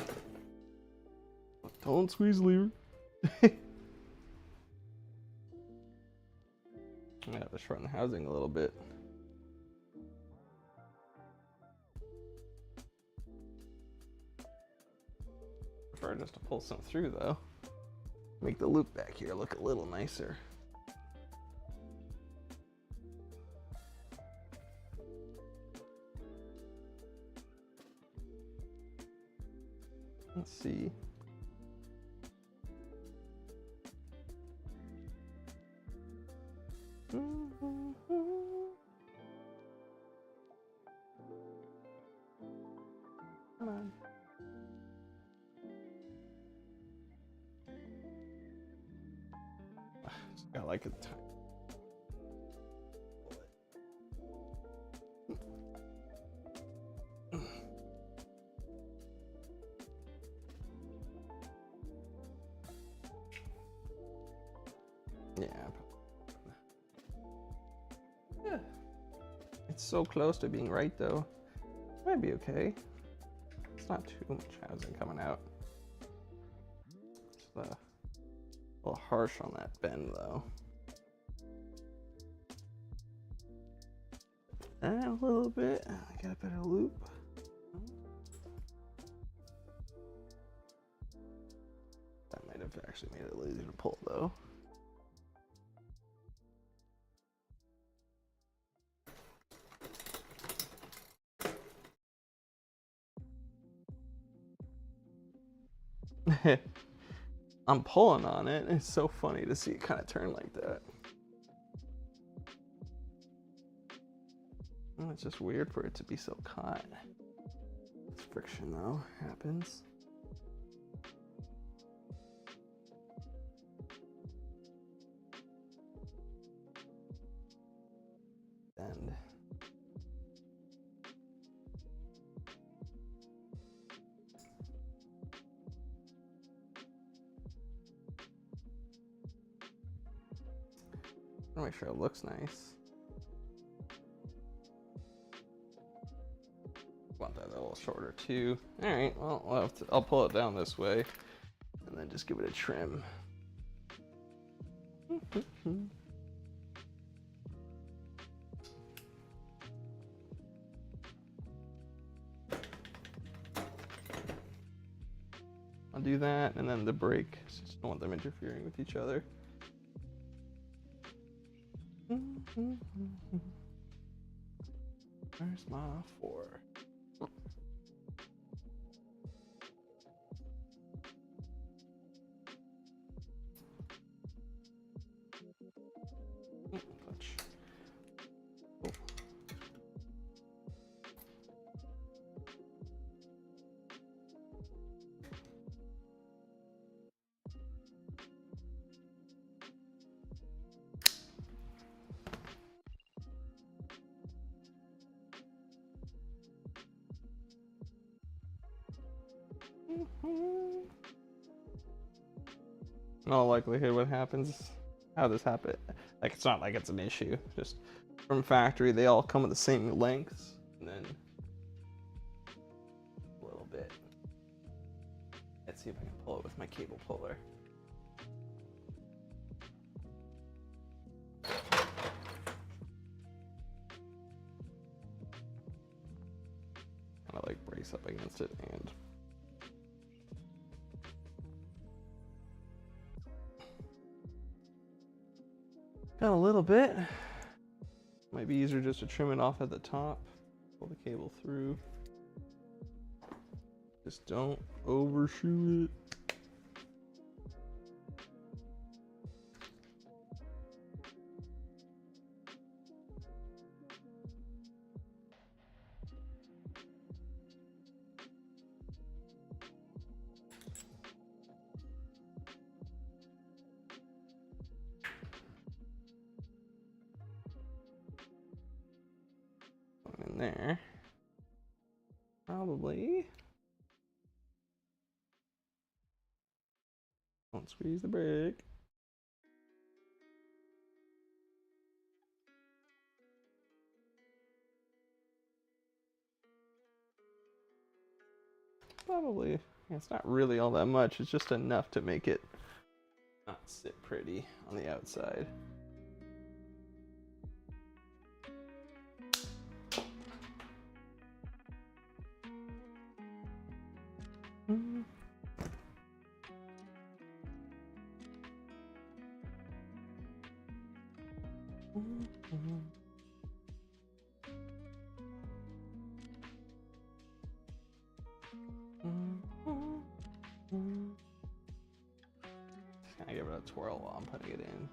Don't squeeze the lever. I have to shorten the housing a little bit. Prefer just to pull some through though. Make the loop back here look a little nicer. Let's see. Come on. I like it. Yeah. It's so close to being right though. Might be okay. It's not too much housing coming out. It's a little harsh on that bend though. And a little bit. I got a better loop. That might have actually made it a little easier to pull though. I'm pulling on it. It's so funny to see it kind of turn like that. It's just weird for it to be so caught. It's friction though, happens. And to make sure it looks nice. Want that a little shorter too. All right, well, I'll pull it down this way and then just give it a trim. I'll do that, and then the brake. Just don't want them interfering with each other. Where's my 4? In all likelihood, what happens, how this happen, like it's not like it's an issue. Just from factory, they all come with the same lengths, and then a little bit. Let's see if I can pull it with my cable puller. Kind of like brace up against it and. Got a little bit. Might be easier just to trim it off at the top. Pull the cable through. Just don't overshoot it. In there. Probably. Don't squeeze the brake. Probably. Yeah, it's not really all that much. It's just enough to make it not sit pretty on the outside. Just gonna give it a twirl while I'm putting it in.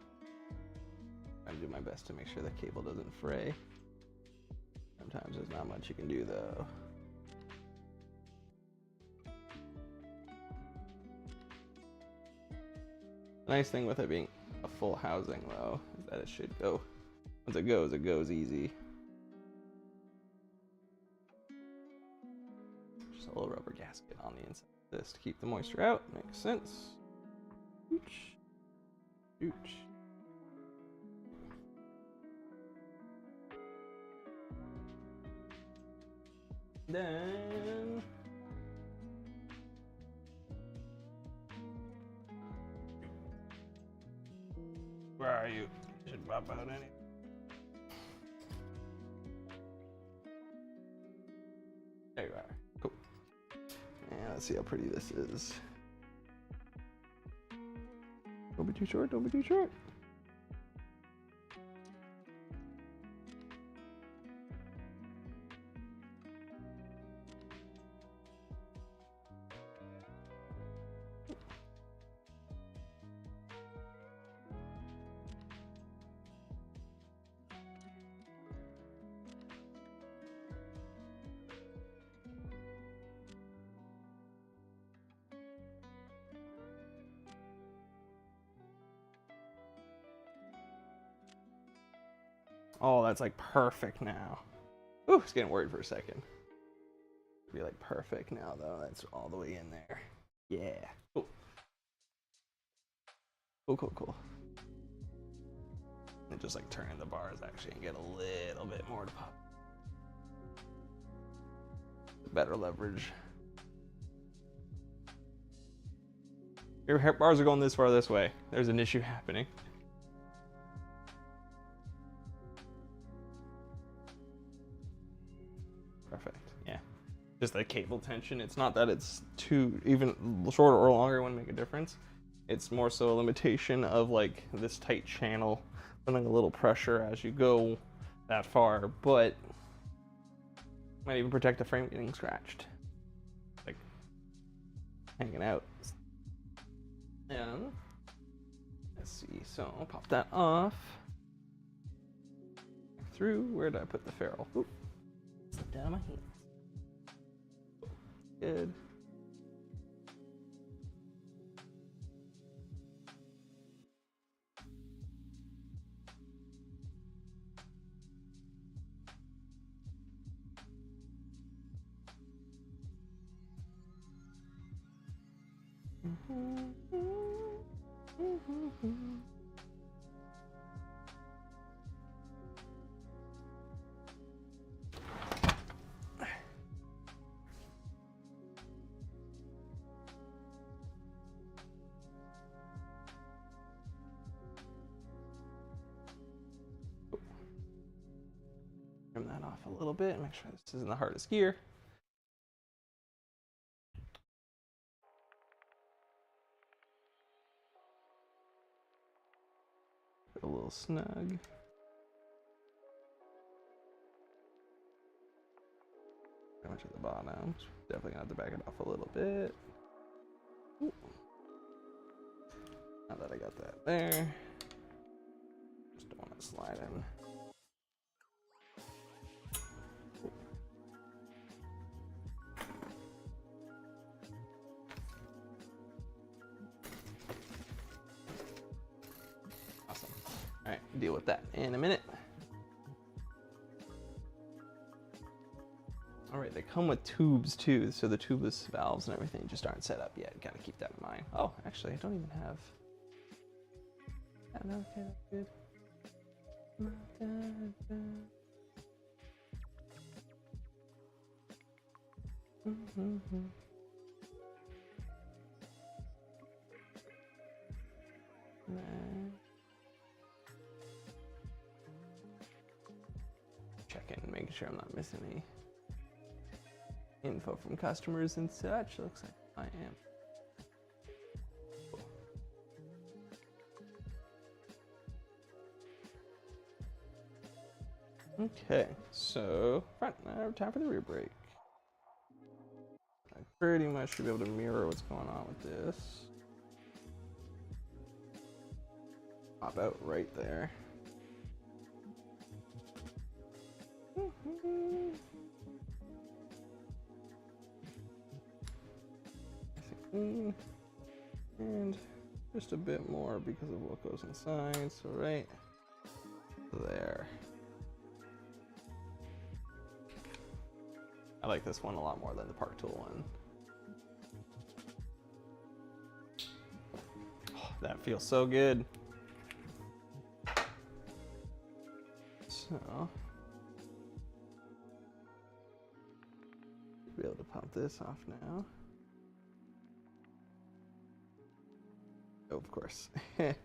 I'm gonna do my best to make sure the cable doesn't fray. Sometimes there's not much you can do though. The nice thing with it being a full housing though is that it should go. Once it goes easy. Just a little rubber gasket on the inside of this to keep the moisture out. Makes sense. Ooch. Ooch. Then where are you? Should pop out any. There you are. Cool. And let's see how pretty this is. Don't be too short, don't be too short. Oh, that's like perfect now. Ooh, I was getting worried for a second. Be like perfect now though. That's all the way in there. Yeah. Cool. Cool, cool, cool. And just like turning the bars actually and get a little bit more to pop. Better leverage. Your hip bars are going this far this way. There's an issue happening. Perfect. Yeah. Just the cable tension. It's not that it's too even shorter or longer wouldn't make a difference. It's more so a limitation of like this tight channel, putting a little pressure as you go that far, but might even protect the frame getting scratched, like hanging out. And let's see. So I'll pop that off. Through. Where did I put the ferrule? Oop. Slipped out of my hands. Good. Trim that off a little bit and make sure this isn't the hardest gear. A little snug. Pretty much at the bottom. Definitely gonna have to back it off a little bit. Ooh. Now that I got that there, just don't want to slide in. Awesome. All right, deal with that in a minute. All right, they come with tubes too, so the tubeless valves and everything just aren't set up yet. Gotta keep that in mind. Oh, actually, I don't even have. Okay, that's good. Not that bad. Checking, making sure I'm not missing any info from customers and such. Looks like I am. Okay, so front now, time for the rear brake. I pretty much should be able to mirror what's going on with this. Pop out right there. And just a bit more because of what goes inside, so right there. I like this one a lot more than the Park Tool one. Oh, that feels so good. So, be able to pop this off now. Oh, of course. It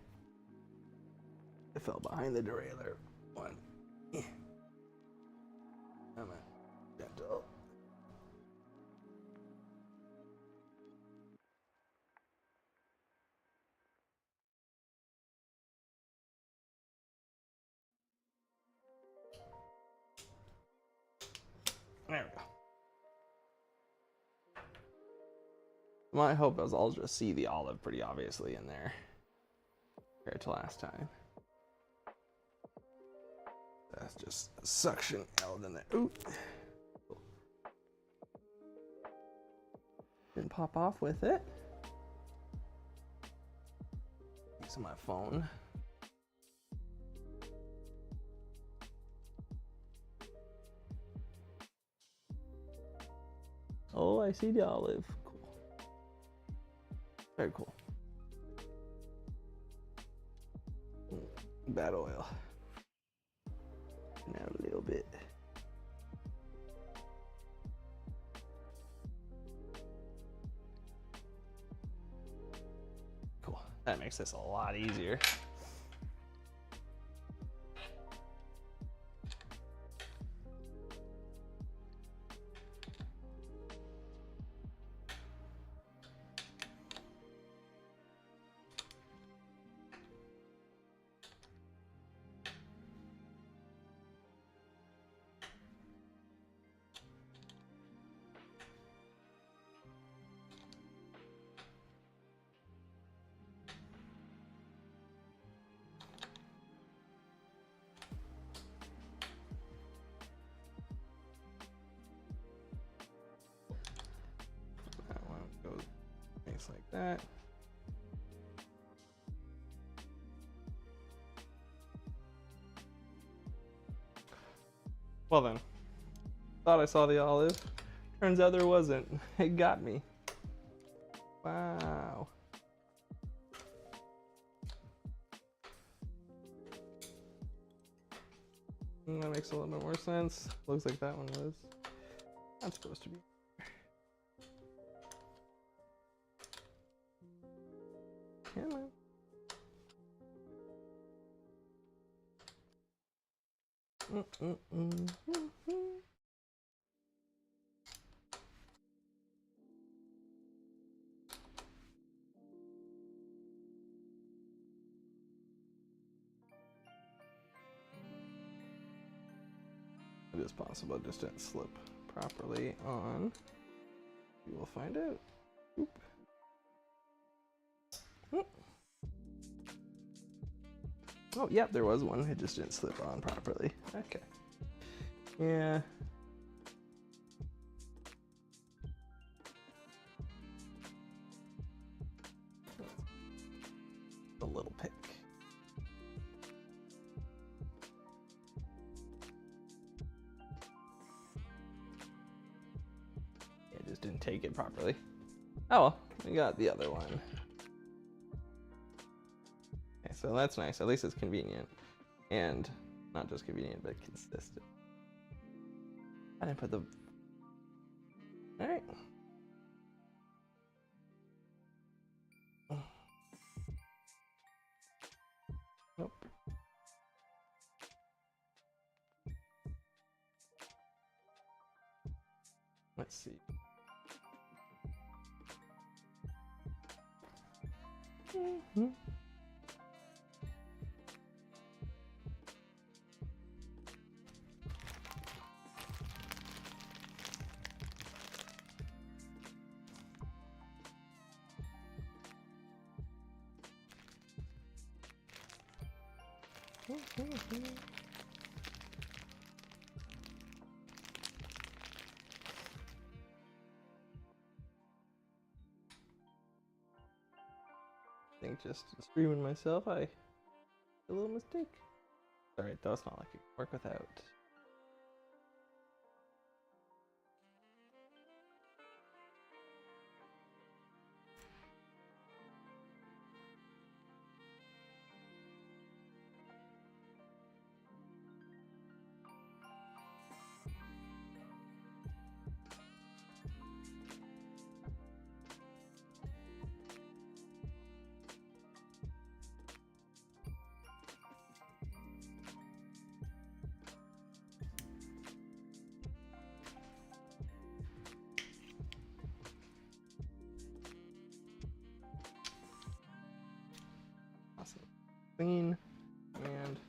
fell behind the derailleur one. I'm a dental. There we go. My hope is I'll just see the olive pretty obviously in there compared to last time. That's just a suction held in there. Ooh. Didn't pop off with it. Using my phone. Oh, I see the olive. Cool. Very cool. Bad oil. Straighten out a little bit. Cool. That makes this a lot easier. Like that. Well then, thought I saw the olive. Turns out there wasn't. It got me. Wow. That makes a little bit more sense. Looks like that one was not supposed to be. Come on. It is possible it just didn't slip properly on. We will find out. Oop. Oop. Oh, yeah, there was one. It just didn't slip on properly. Okay. Yeah. A little pick. It just didn't take it properly. Oh well, we got the other one. Okay, so that's nice. At least it's convenient. And not just convenient, but consistent. I didn't put the... Alright. Nope. Let's see. Mm-hmm. I think just streaming myself, I made a little mistake. Alright, though, it's not like it can work without. Awesome. Clean and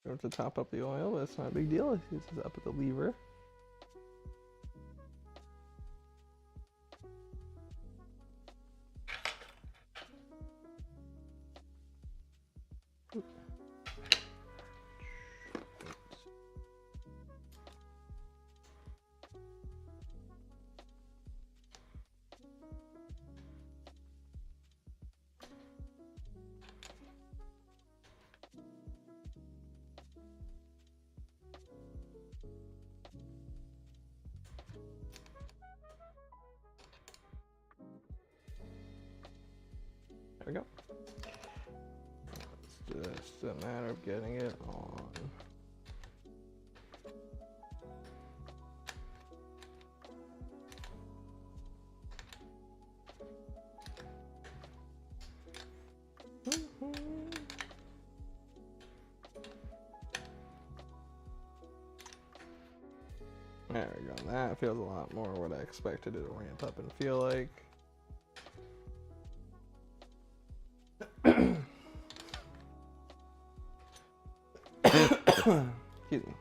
going to top up the oil, but it's not a big deal. This is up at the lever. just a matter of getting it on. There we go. That feels a lot more what I expected it to ramp up and feel like. Excuse me.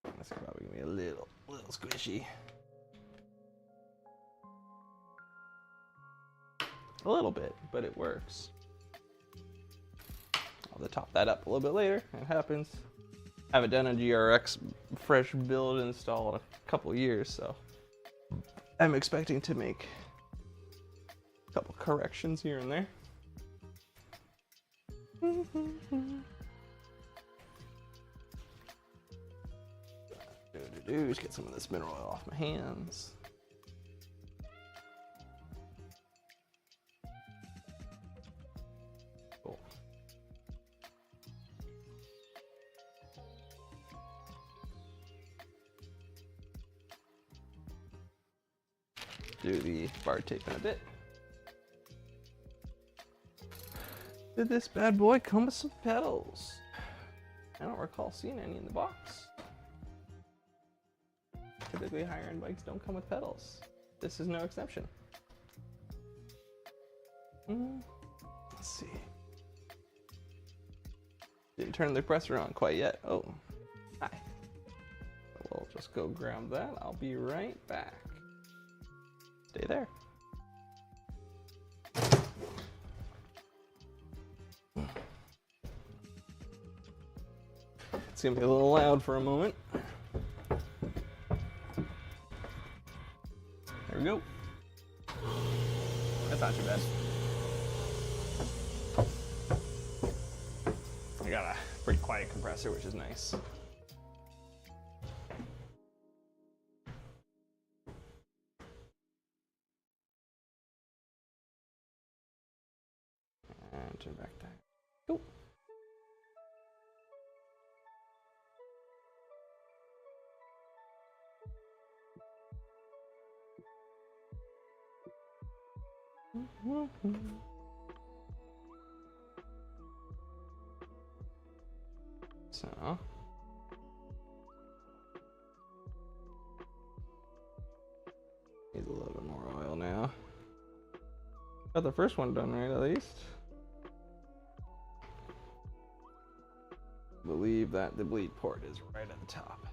That's probably gonna be a little squishy. A little bit, but it works. I'll have to top that up a little bit later. It happens. I haven't done a GRX fresh build install in a couple years, so I'm expecting to make a couple corrections here and there. Just get some of this mineral oil off my hands. Cool. Do the bar tape in a bit. Did this bad boy come with some pedals? I don't recall seeing any in the box. Typically higher end bikes don't come with pedals. This is no exception. Let's see. Didn't turn the compressor on quite yet. Oh, hi. We'll just go grab that. I'll be right back. Stay there. It's gonna be a little loud for a moment. There we go. That's not too bad. I got a pretty quiet compressor, which is nice. And turn back that. Cool. So needs a little bit more oil now. Got the first one done right, at least. Believe that the bleed port is right at the top.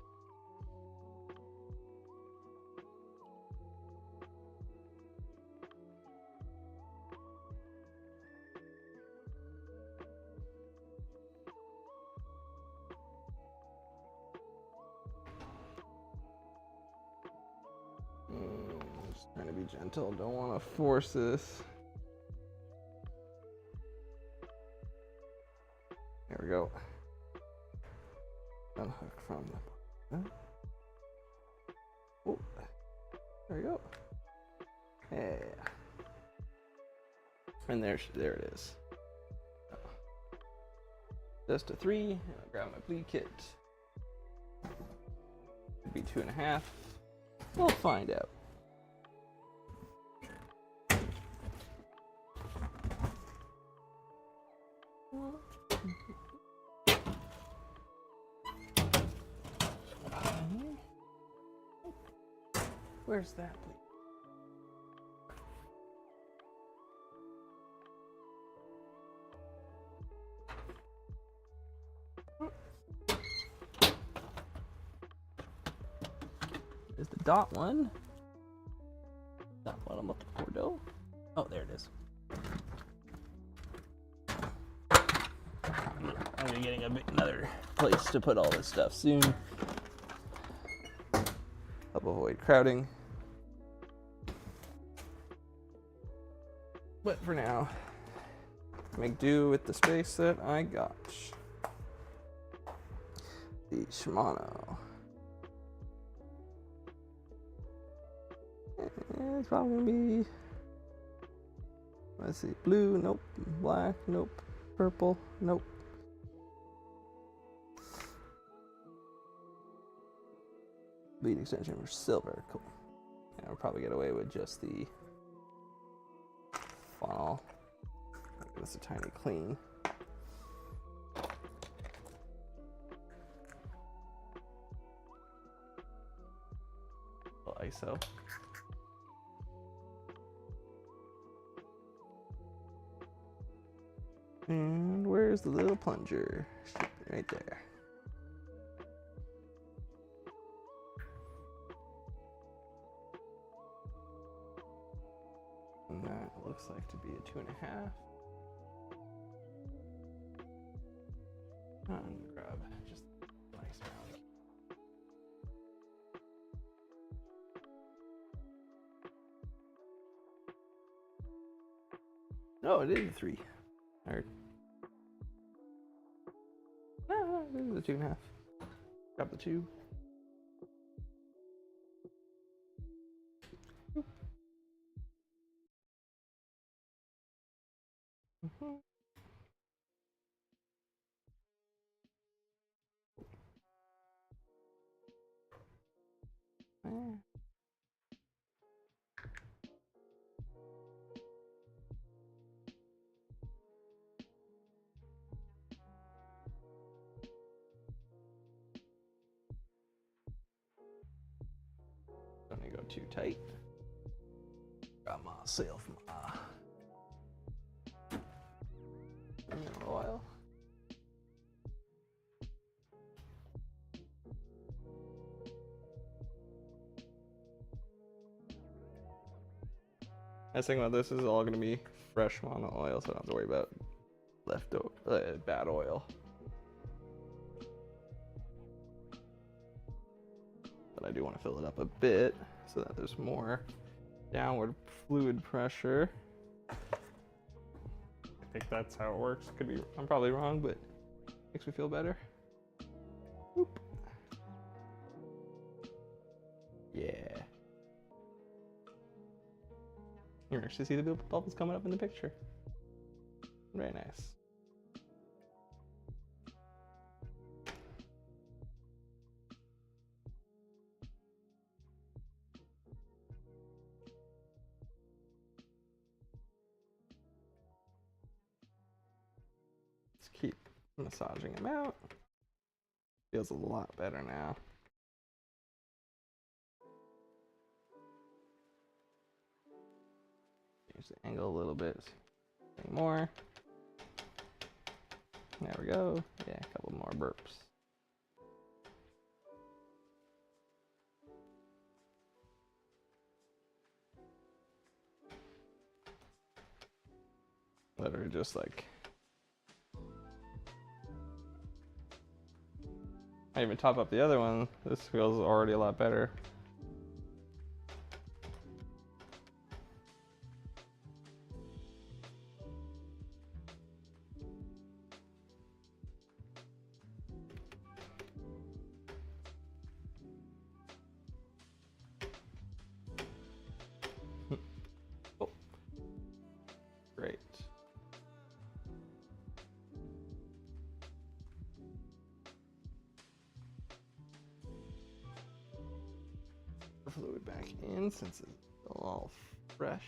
Just trying to be gentle, don't want to force this. There we go. Unhook from the... Oh, there we go. Yeah. And there it is. Just a 3, and I'll grab my bleed kit. Could be 2.5. We'll find out. Where's that bleed? Is the dot one? Not what I'm looking for, though. Oh, there it is. I'm gonna be getting another place to put all this stuff soon. Help avoid crowding. But for now, make do with the space that I got. The Shimano. It's probably gonna be, let's see, blue, nope, black, nope, purple, nope. Lead extension for silver, cool. And I'll probably get away with just the funnel. Give this a tiny clean. Little ISO. And where's the little plunger? Right there. And that looks like to be a 2.5. And grab just a nice round. Oh, it is a 3. Or no, it is a 2.5. Grab the 2. Mm-hmm. Yeah. Don't go too tight. Got myself my mineral oil. Nice thing about this is all gonna be fresh mono oil, so I don't have to worry about leftover bad oil. But I do want to fill it up a bit so that there's more downward fluid pressure. I think that's how it works. Could be, I'm probably wrong, but makes me feel better. Whoop. Yeah. You can actually see the bubbles coming up in the picture. Very nice. Let's keep massaging them out. Feels a lot better now. Change the angle a little bit. More. There we go. Yeah, a couple more burps. Literally just like, I even top up the other one. This feels already a lot better. Oh, great. Fluid back in since it's all fresh.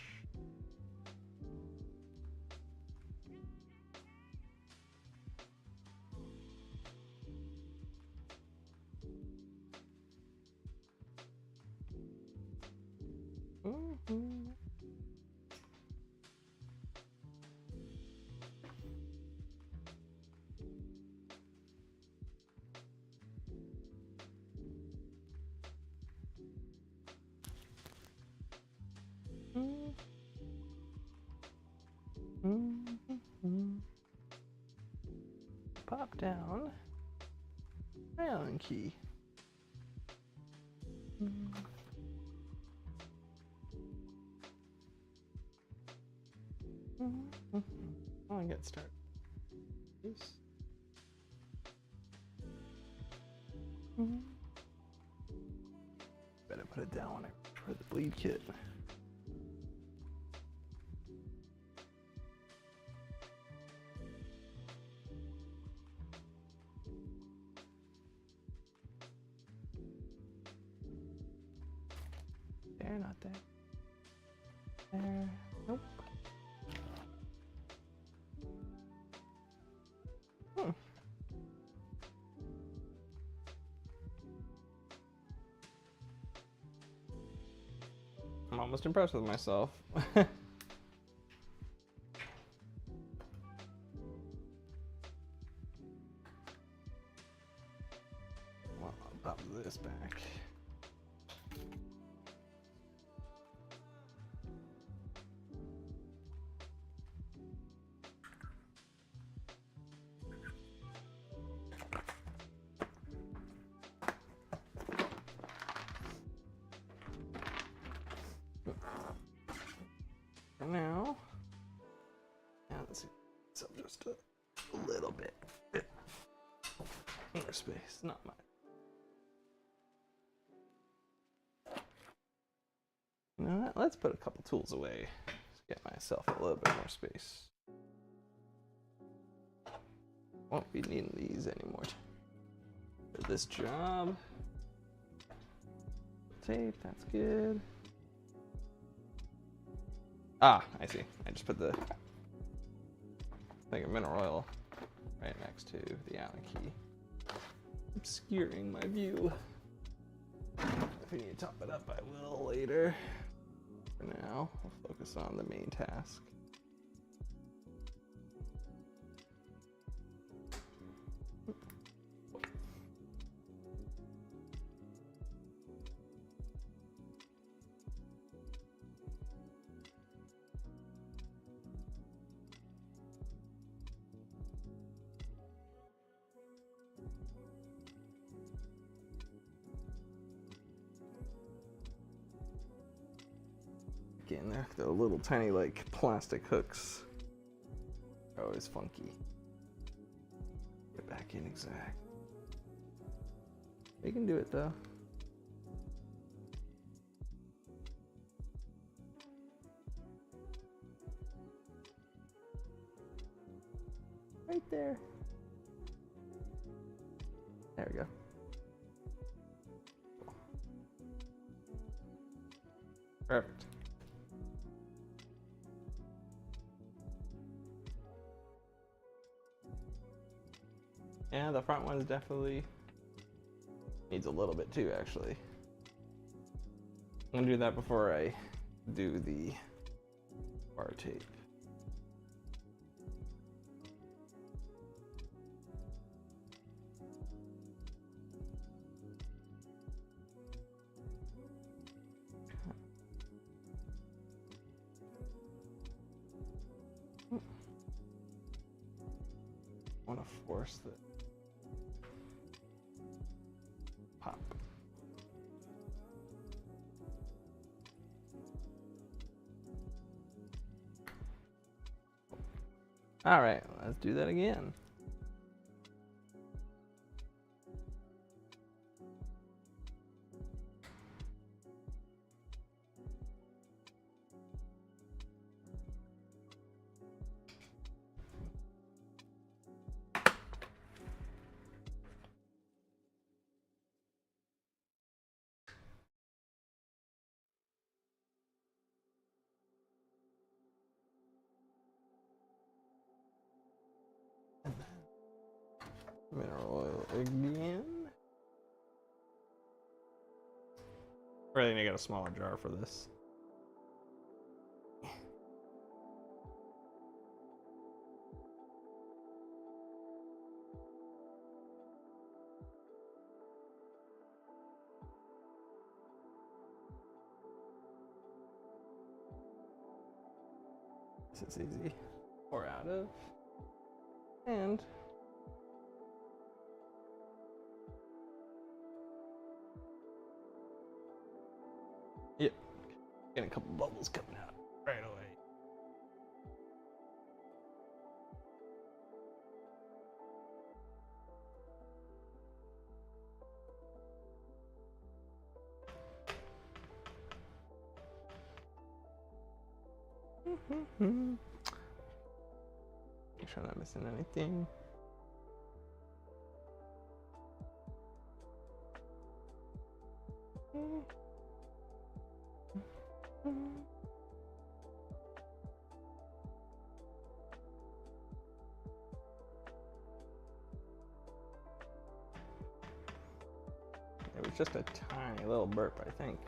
Mm-hmm. Pop down Allen key. I'll get started. Better put it down when I for the bleed kit. There, not there. There. Nope. I'm almost impressed with myself. Well, I'll pop this back. Now, let's see, so just a little bit more space, not much. You know what? Let's put a couple tools away. Just get myself a little bit more space. Won't be needing these anymore for this job. Tape, that's good. Ah, I see. I just put the thing of mineral oil right next to the Allen key, obscuring my view. If I need to top it up, I will later. For now, I'll focus on the main task. Again, they're little tiny like plastic hooks. They're always funky. Get back in exact. You can do it though. Right there. There we go. Perfect. Yeah, the front one's definitely needs a little bit too, actually. I'm gonna do that before I do the bar tape. I want to force the pop. All right, let's do that again. Mineral oil again. Really need to get a smaller jar for this. This is easy. Pour out of. And yep, getting a couple bubbles coming out right away. Make sure I'm not missing anything. It was just a tiny little burp, I think.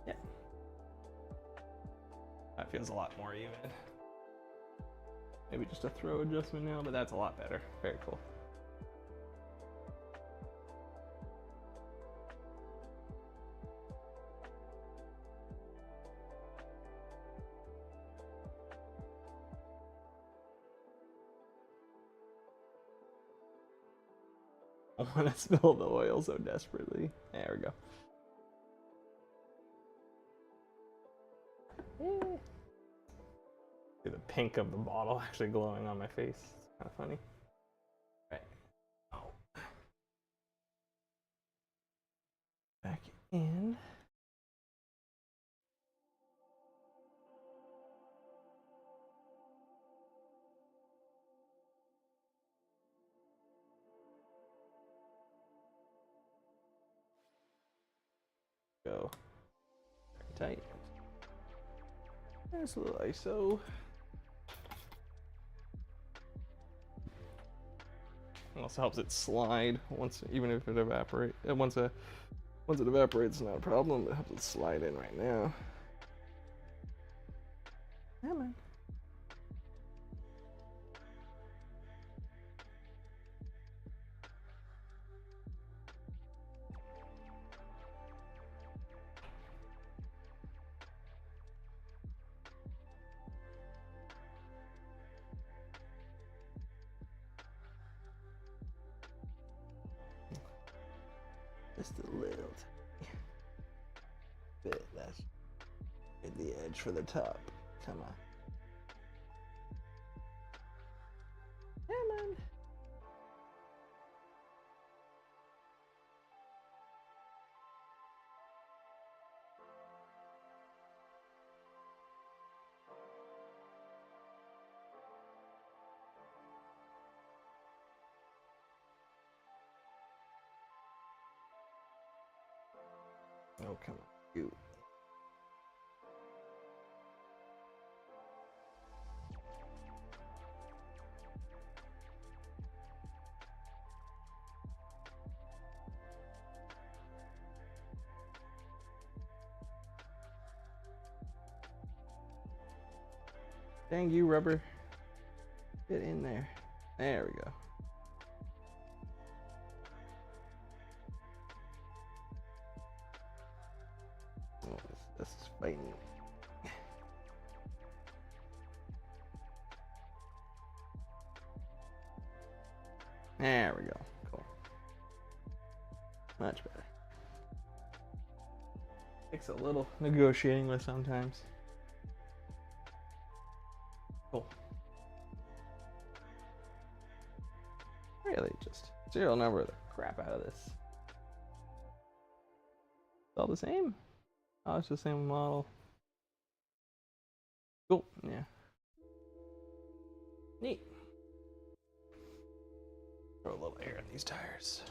Yeah. That feels a lot more even. Maybe just a throw adjustment now, but that's a lot better. Very cool. I want to spill the oil so desperately. There we go. See the pink of the bottle actually glowing on my face. It's kind of funny. Right. Oh. Back in. Go. Very tight. There's a little ISO. It also helps it slide once, even if it evaporates. Once it evaporates, it's not a problem. It helps it slide in right now. Yeah, man. Just a little bit. That's at the edge for the top. Come on. Yeah, man. Oh, come on. You. Dang you, rubber. Get in there. There we go. Oh, this is fighting. There we go. Cool. Much better. Takes a little negotiating with sometimes. Cool. Really just serial number the crap out of this. It's all the same? Oh, it's the same model. Cool, yeah. Neat. Throw a little air in these tires.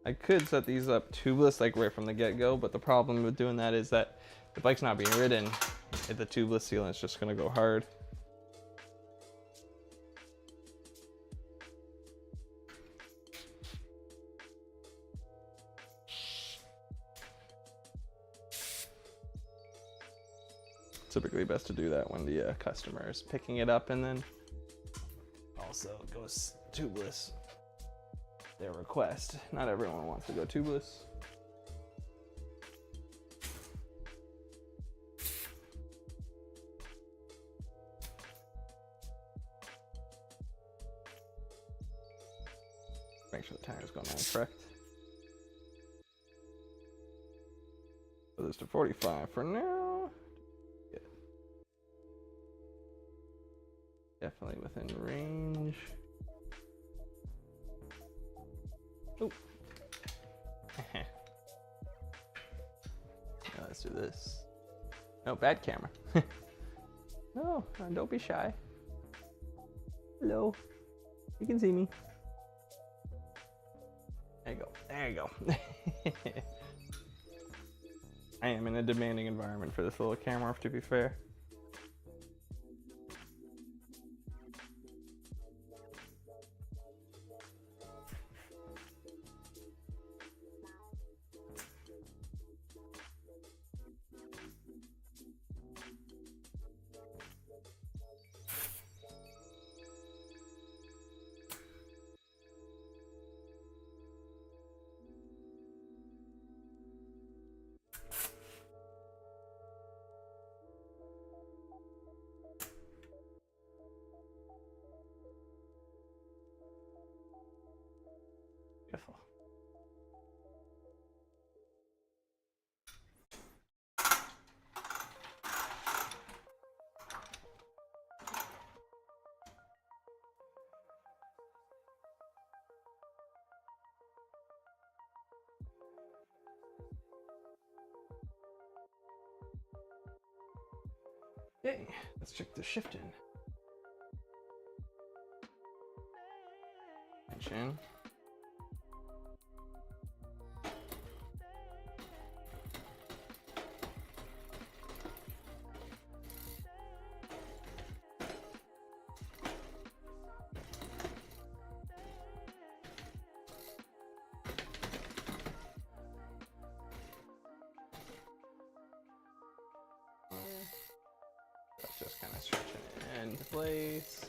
I could set these up tubeless like right from the get-go, but the problem with doing that is that the bike's not being ridden. If the tubeless sealant's just gonna go hard. Typically best to do that when the customer is picking it up, and then also goes tubeless. Their request. Not everyone wants to go tubeless. Make sure the tires go nice, correct? So this to 45 for now. Yeah. Definitely within range. Oh. Let's do this. No, bad camera. No, don't be shy. Hello. You can see me. There you go. There you go. I am in a demanding environment for this little camera, to be fair. Beautiful. Okay, let's check the shifting. Tension. That's just kind of stretching it into place.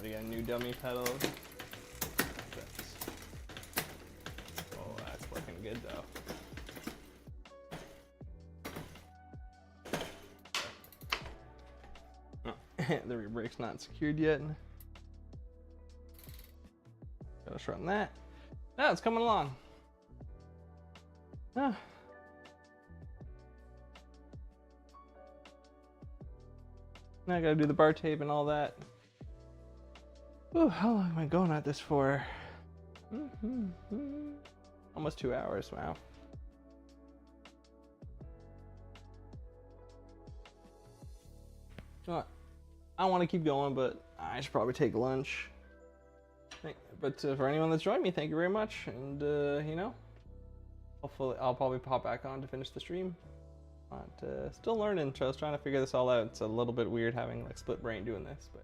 We got a new dummy pedal. Oh, that's looking good though. Oh, the rear brake's not secured yet. Gotta run that. No, it's coming along. Ah. Now I gotta do the bar tape and all that. Ooh, how long am I going at this for? Almost 2 hours, wow. Well, I want to keep going, but I should probably take lunch. But for anyone that's joined me, thank you very much. And, you know, hopefully I'll probably pop back on to finish the stream. But still learning, so I was trying to figure this all out. It's a little bit weird having like split brain doing this, but